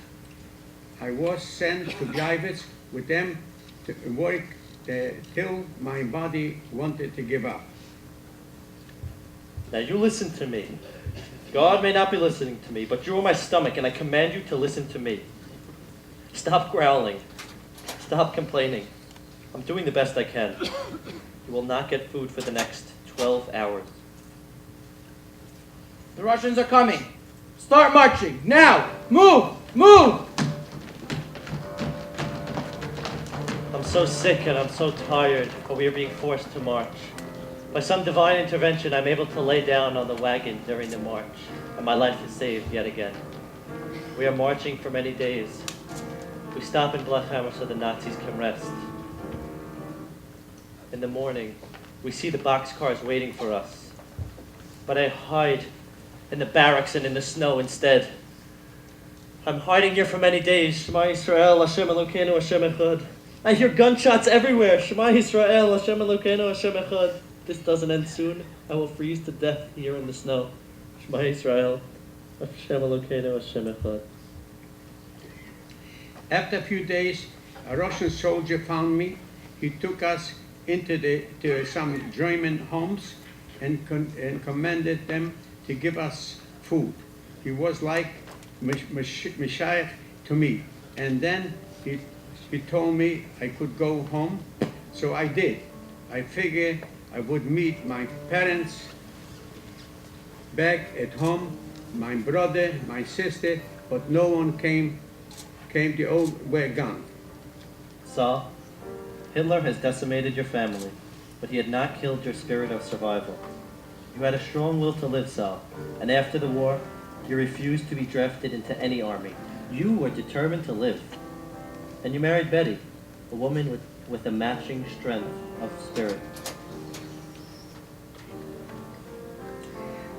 I was sent to Gleiwitz with them to work till my body wanted to give up. Now you listen to me. God may not be listening to me, but you are my stomach, and I command you to listen to me. Stop growling. Stop complaining. I'm doing the best I can. You will not get food for the next 12 hours. The Russians are coming. Start marching. Now! Move! Move! I'm so sick and I'm so tired, but we are being forced to march. By some divine intervention, I'm able to lay down on the wagon during the march, and my life is saved yet again. We are marching for many days. We stop in Blechhammer so the Nazis can rest. In the morning, we see the boxcars waiting for us. But I hide in the barracks and in the snow instead. I'm hiding here for many days. Shema Yisrael, Hashem Elokeinu, Hashem Echad. I hear gunshots everywhere. Shema Yisrael, Hashem Elokeinu, Hashem Echad. This doesn't end soon. I will freeze to death here in the snow. Shema Yisrael, Hashem Elokeinu, Hashem Echad. After a few days, a Russian soldier found me. He took us to some German homes and commanded them to give us food. He was like Messiah to me. And then he told me I could go home, so I did. I figured I would meet my parents back at home, my brother, my sister, but no one came. The old were gone. Saul, Hitler has decimated your family, but he had not killed your spirit of survival. You had a strong will to live, Saul, and after the war, you refused to be drafted into any army. You were determined to live. And you married Betty, a woman with a matching strength of spirit.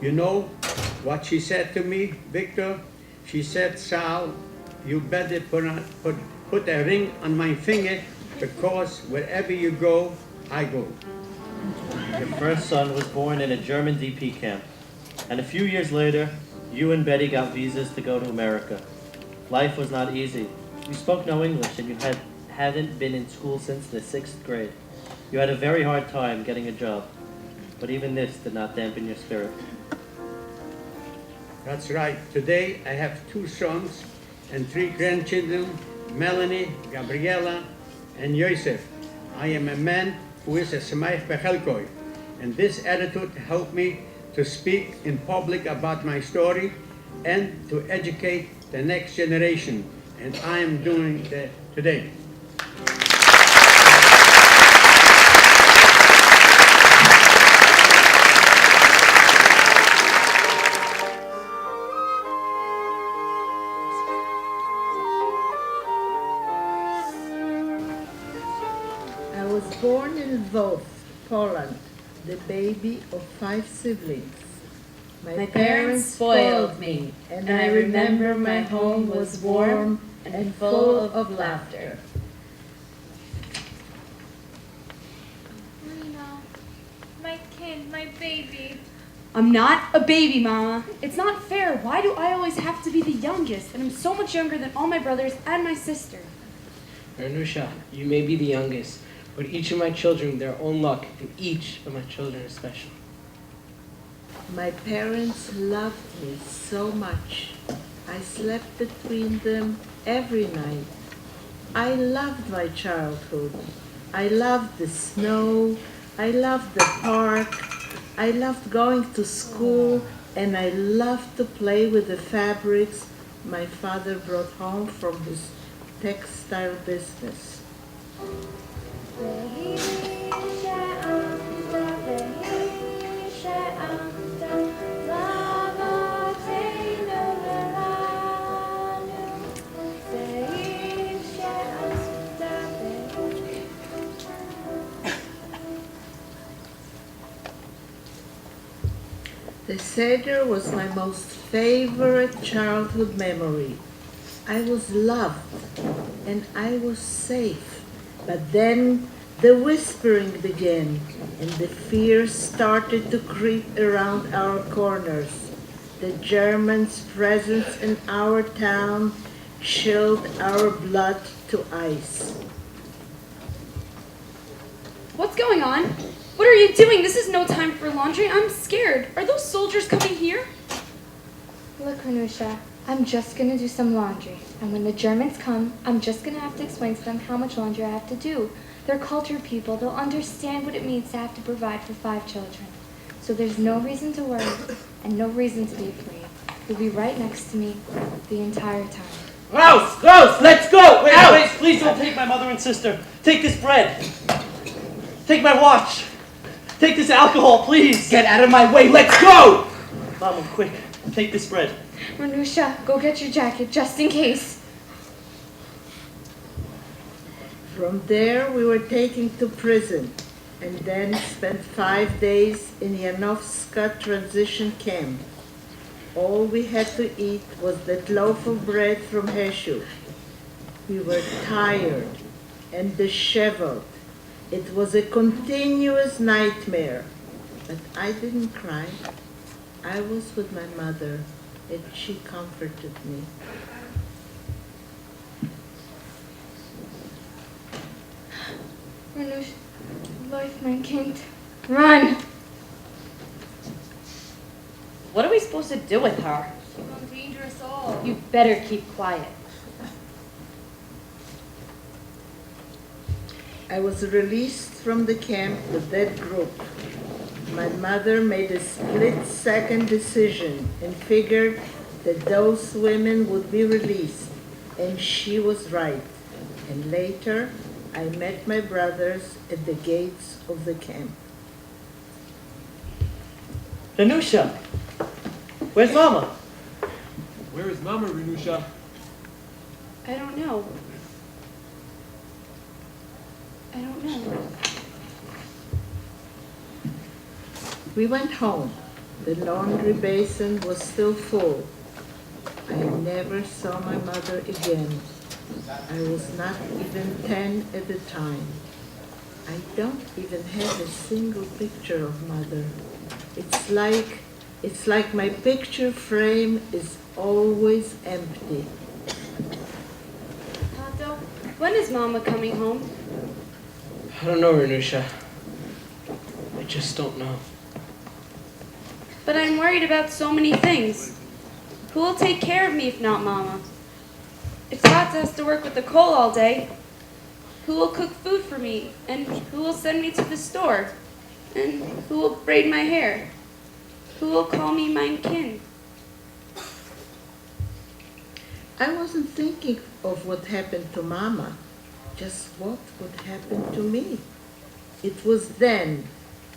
You know what she said to me, Victor? She said, Sal, you better put a ring on my finger, because wherever you go, I go. Your first son was born in a German DP camp, and a few years later, you and Betty got visas to go to America. Life was not easy. You spoke no English, and you hadn't been in school since the 6th grade. You had a very hard time getting a job, but even this did not dampen your spirit. That's right. Today I have 2 sons and 3 grandchildren, Melanie, Gabriela, and Yosef. I am a man who is a Semaich Bechelkoi, and this attitude helped me to speak in public about my story and to educate the next generation, and I am doing that today. I was born in Lwów, Poland, the baby of 5 siblings. My parents spoiled me, and I remember my home was warm and full of laughter. Marina, my kid, my baby. I'm not a baby, Mama. It's not fair. Why do I always have to be the youngest? And I'm so much younger than all my brothers and my sister. Renusha, you may be the youngest, but each of my children their own luck, and each of my children is special. My parents loved me so much. I slept between them every night. I loved my childhood. I loved the snow. I loved the park. I loved going to school, and I loved to play with the fabrics my father brought home from his textile business. The Seder was my most favorite childhood memory. I was loved and I was safe. But then the whispering began and the fear started to creep around our corners. The Germans' presence in our town chilled our blood to ice. What's going on? What are you doing? This is no time for laundry. I'm scared. Are those soldiers coming here? Look, Renusha, I'm just gonna do some laundry. And when the Germans come, I'm just gonna have to explain to them how much laundry I have to do. They're cultured people. They'll understand what it means to have to provide for 5 children. So there's no reason to worry and no reason to be afraid. You'll be right next to me the entire time. Gross! Let's go! Wait, please don't take my mother and sister. Take this bread. Take my watch. Take this alcohol, please. Get out of my way, let's go! Mama, quick, take this bread. Renusha, go get your jacket just in case. From there, we were taken to prison and then spent 5 days in Yanovska transition camp. All we had to eat was that loaf of bread from Heshu. We were tired and disheveled. It was a continuous nightmare, but I didn't cry. I was with my mother, and she comforted me. Renush, life, mein Kind. Run! What are we supposed to do with her? She will endanger us all. You better keep quiet. I was released from the camp with that group. My mother made a split-second decision and figured that those women would be released, and she was right. And later, I met my brothers at the gates of the camp. Renusha, where's Mama? Where is Mama, Renusha? I don't know. I don't know. We went home. The laundry basin was still full. I never saw my mother again. I was not even 10 at the time. I don't even have a single picture of Mother. It's like my picture frame is always empty. Tato, when is Mama coming home? I don't know, Renusha. I just don't know. But I'm worried about so many things. Who will take care of me if not Mama? If Tata has to work with the coal all day, who will cook food for me? And who will send me to the store? And who will braid my hair? Who will call me mein Kind? I wasn't thinking of what happened to Mama, just what would happen to me. It was then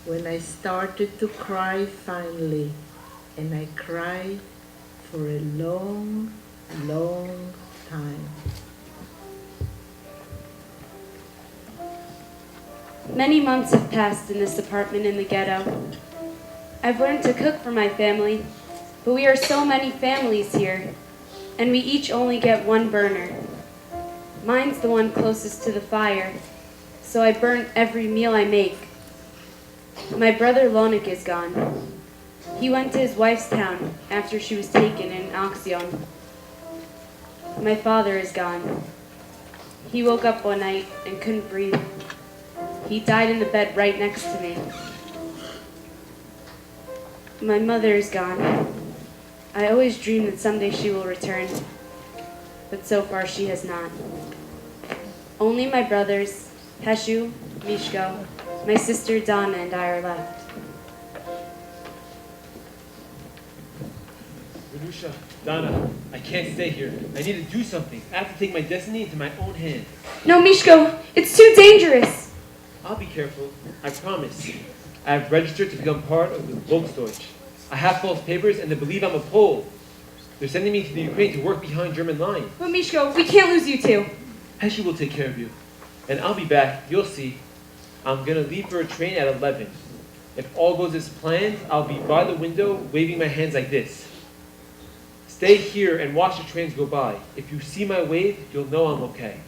when I started to cry finally, and I cried for a long, long time. Many months have passed in this apartment in the ghetto. I've learned to cook for my family, but we are so many families here, and we each only get one burner. Mine's the one closest to the fire, so I burn every meal I make. My brother Lonik is gone. He went to his wife's town after she was taken in an auction. My father is gone. He woke up one night and couldn't breathe. He died in the bed right next to me. My mother is gone. I always dream that someday she will return, but so far she has not. Only my brothers, Heshu, Mishko, my sister Donna, and I are left. Renusha, Donna, I can't stay here. I need to do something. I have to take my destiny into my own hands. No, Mishko, it's too dangerous. I'll be careful. I promise. I have registered to become part of the Volksdeutsch. I have false papers and they believe I'm a Pole. They're sending me to the Ukraine to work behind German lines. But Mishko, we can't lose you two. Heshi will take care of you. And I'll be back. You'll see. I'm going to leave for a train at 11. If all goes as planned, I'll be by the window waving my hands like this. Stay here and watch the trains go by. If you see my wave, you'll know I'm okay.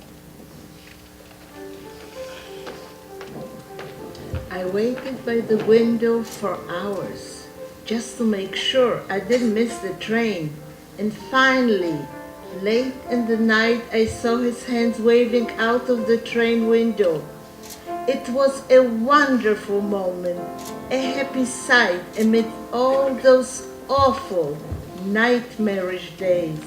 I waited by the window for hours, just to make sure I didn't miss the train. And finally, late in the night, I saw his hands waving out of the train window. It was a wonderful moment, a happy sight amid all those awful, nightmarish days.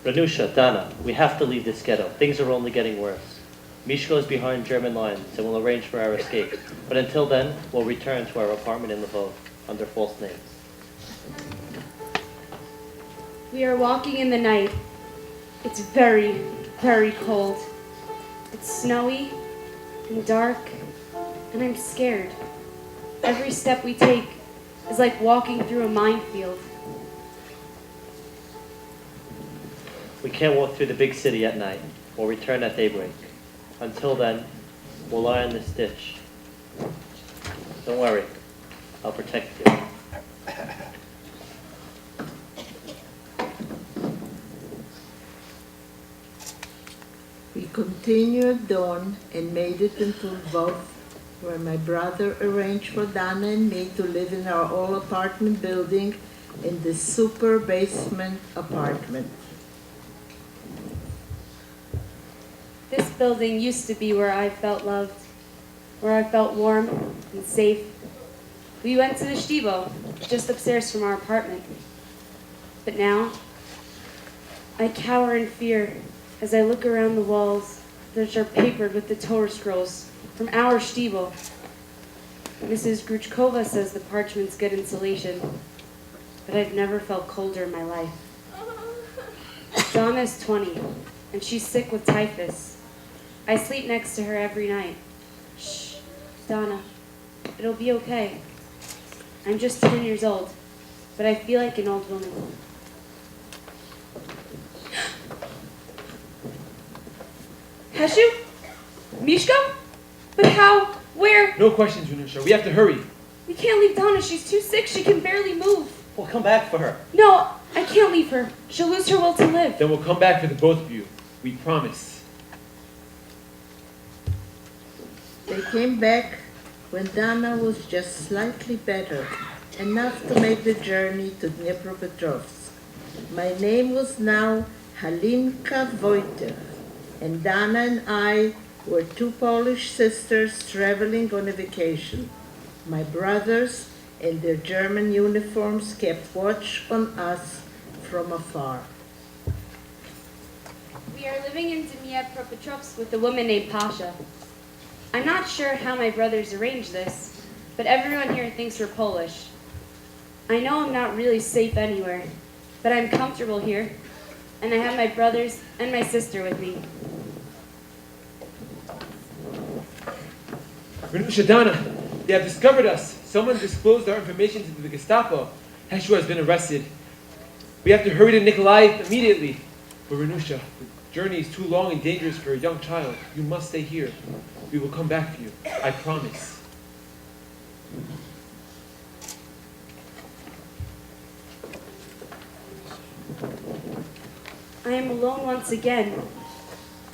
Renusha, Dana, we have to leave this ghetto. Things are only getting worse. Mishko is behind German lines and will arrange for our escape. But until then, we'll return to our apartment in Lvov under false names. We are walking in the night. It's very, very cold. It's snowy and dark, and I'm scared. Every step we take is like walking through a minefield. We can't walk through the big city at night. We'll return at daybreak. Until then, we'll lie in this ditch. Don't worry, I'll protect you. We continued at dawn and made it into Lvov, where my brother arranged for Dana and me to live in our all-apartment building in the super basement apartment. This building used to be where I felt loved, where I felt warm and safe. We went to the shtivo, just upstairs from our apartment. But now, I cower in fear as I look around the walls that are papered with the Torah scrolls from our shtivo. Mrs. Gruchkova says the parchment's good insulation, but I've never felt colder in my life. Donna's 20, and she's sick with typhus. I sleep next to her every night. Shh, Donna, it'll be okay. I'm just 10 years old, but I feel like an old woman. Heshu? Mishka? But how? Where? No questions, Renusha. We have to hurry. We can't leave Donna. She's too sick. She can barely move. We'll come back for her. No, I can't leave her. She'll lose her will to live. Then we'll come back for the both of you. We promise. They came back when Dana was just slightly better, enough to make the journey to Dnipropetrovsk. My name was now Halinka Wojtek, and Dana and I were two Polish sisters traveling on a vacation. My brothers in their German uniforms kept watch on us from afar. We are living in Dnipropetrovsk with a woman named Pasha. I'm not sure how my brothers arranged this, but everyone here thinks we're Polish. I know I'm not really safe anywhere, but I'm comfortable here, and I have my brothers and my sister with me. Renusha, Donna, they have discovered us. Someone disclosed our information to the Gestapo. Heshu has been arrested. We have to hurry to Nikolai immediately. But Renusha, the journey is too long and dangerous for a young child. You must stay here. We will come back for you. I promise. I am alone once again.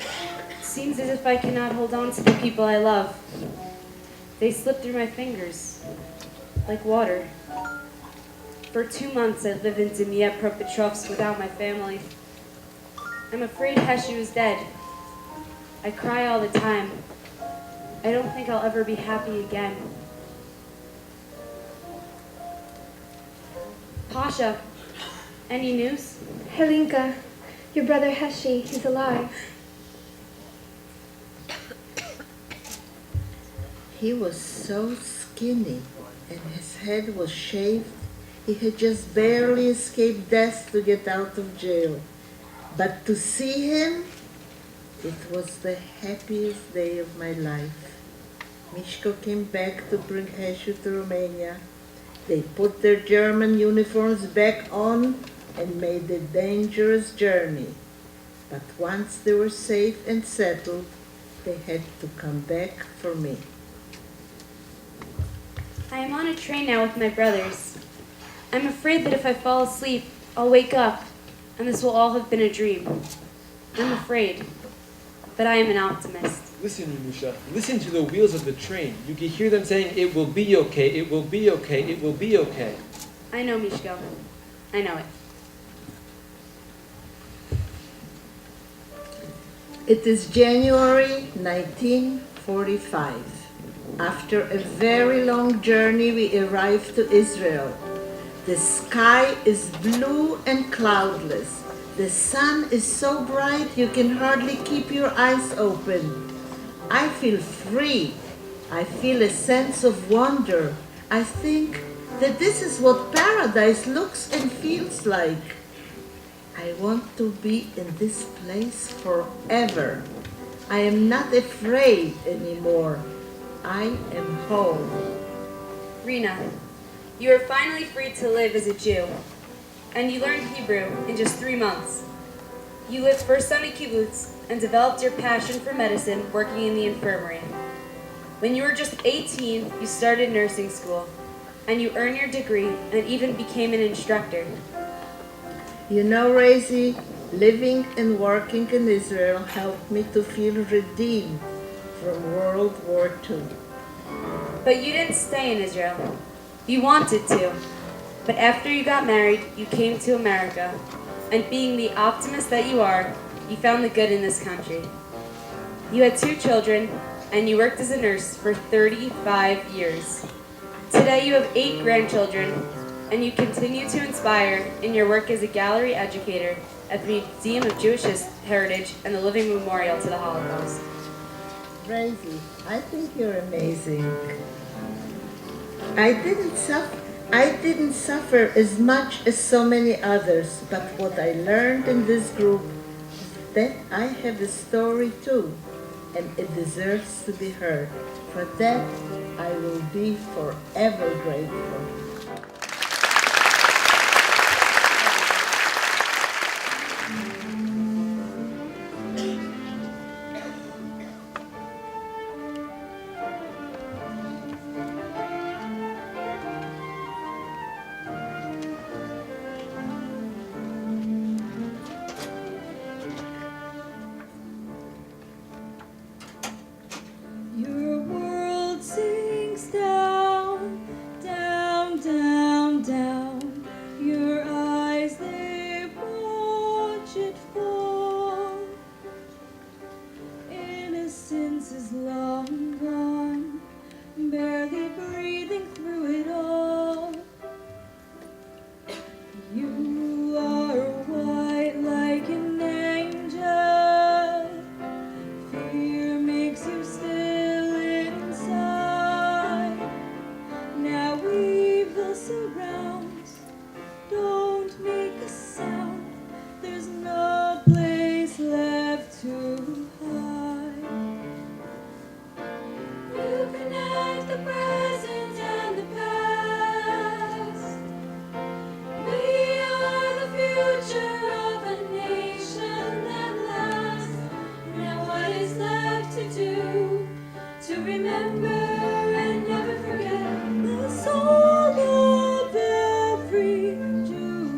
It seems as if I cannot hold on to the people I love. They slip through my fingers, like water. For 2 months I lived in Dnipropetrovsk without my family. I'm afraid Heshu is dead. I cry all the time. I don't think I'll ever be happy again. Pasha, any news? Helinka, your brother Heshi, he's alive. He was so skinny, and his head was shaved. He had just barely escaped death to get out of jail. But to see him, it was the happiest day of my life. Mishko came back to bring Heshu to Romania. They put their German uniforms back on and made a dangerous journey. But once they were safe and settled, they had to come back for me. I am on a train now with my brothers. I'm afraid that if I fall asleep, I'll wake up, and this will all have been a dream. I'm afraid, but I am an optimist. Listen, Renusha, listen to the wheels of the train. You can hear them saying, "It will be okay, it will be okay, it will be okay." I know, Mishko. I know it. It is January 1945. After a very long journey, we arrived to Israel. The sky is blue and cloudless. The sun is so bright you can hardly keep your eyes open. I feel free. I feel a sense of wonder. I think that this is what paradise looks and feels like. I want to be in this place forever. I am not afraid anymore. I am home. Rena, you are finally free to live as a Jew, and you learned Hebrew in just 3 months. You lived first on a kibbutz and developed your passion for medicine working in the infirmary. When you were just 18, you started nursing school, and you earned your degree and even became an instructor. You know, Razy, living and working in Israel helped me to feel redeemed from World War II. But you didn't stay in Israel. You wanted to. But after you got married, you came to America. And being the optimist that you are, you found the good in this country. You had 2 children, and you worked as a nurse for 35 years. Today you have 8 grandchildren, and you continue to inspire in your work as a gallery educator at the Museum of Jewish Heritage and the Living Memorial to the Holocaust. Rosie, I think you're amazing. I didn't suffer as much as so many others, but what I learned in this group is that I have a story too, and it deserves to be heard. For that, I will be forever grateful. Your world sinks down, down, down, down. Your eyes, they watch it fall. Innocence is long gone, barely breathing through it all. You are white like an angel. Fear makes you still inside. Now weave the surrounds. Don't make a sound. There's no place left to hide. You connect the present and the past. We are the future of a nation that lasts. Now what is left to do? To remember and never forget the soul of every Jew.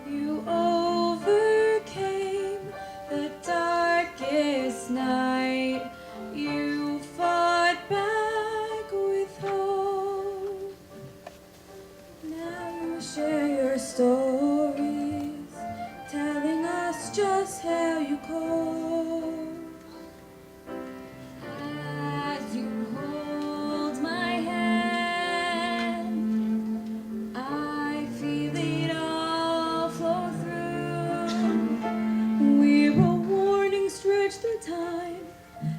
You overcame the darkest night. You fought back with hope. Now you share your stories, telling us just how you cope. As you hold my hand, I feel it all flow through. We're a warning stretched through time.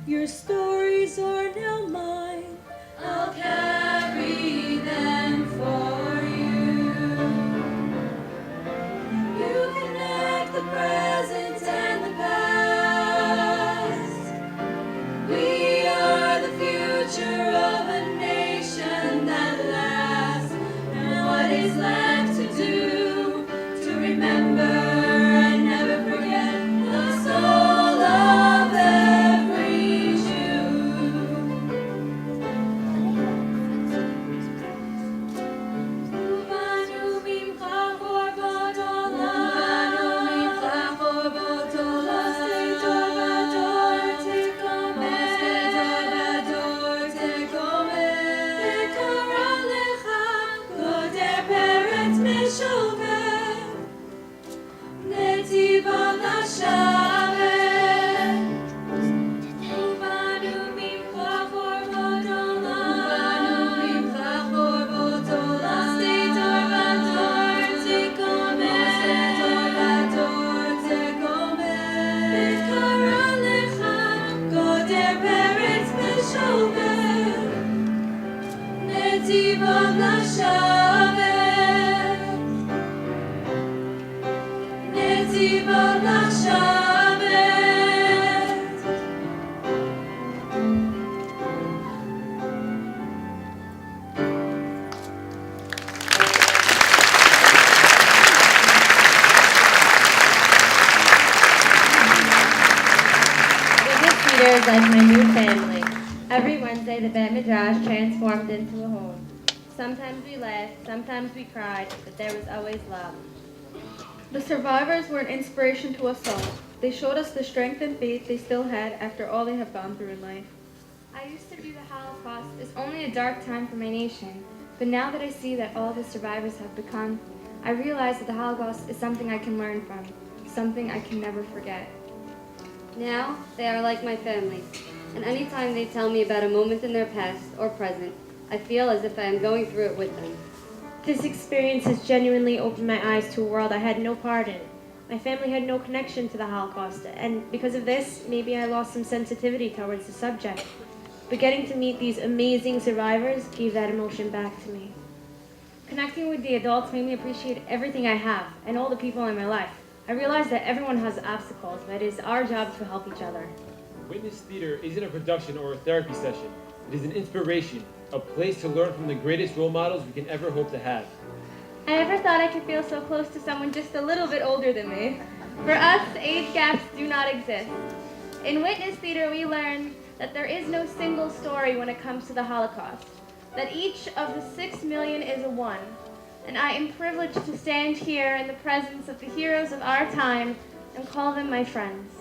Your stories are now mine. I'll carry them for you. You connect the present and the past. We are the future of a nation that lasts. And what is left to do? To remember and never forget the soul of every Jew. Ubanu mimcha chorbot olam. Stay dor vador tekomen. Vekara lecha goder peret meshover. Netivot lashavet. Ubanu mimcha chorbot olam. Stay dor vador tekomen. Vekara lecha goder peret meshover. Netivot lashavet. Netivot lashavet. The gift reader is like my new family. Every Wednesday, the Bet Midrash transformed into a home. Sometimes we laughed, sometimes we cried, but there was always love. The survivors were an inspiration to us all. They showed us the strength and faith they still had after all they have gone through in life. I used to view the Holocaust as only a dark time for my nation, but now that I see that all the survivors have become, I realize that the Holocaust is something I can learn from, something I can never forget. Now, they are like my family, and anytime they tell me about a moment in their past or present, I feel as if I am going through it with them. This experience has genuinely opened my eyes to a world I had no part in. My family had no connection to the Holocaust, and because of this, maybe I lost some sensitivity towards the subject. But getting to meet these amazing survivors gave that emotion back to me. Connecting with the adults made me appreciate everything I have and all the people in my life. I realized that everyone has obstacles, but it is our job to help each other. Witness Theater isn't a production or a therapy session. It is an inspiration, a place to learn from the greatest role models we can ever hope to have. I never thought I could feel so close to someone just a little bit older than me. For us, age gaps do not exist. In Witness Theater, we learn that there is no single story when it comes to the Holocaust, that each of the 6 million is a one, and I am privileged to stand here in the presence of the heroes of our time and call them my friends.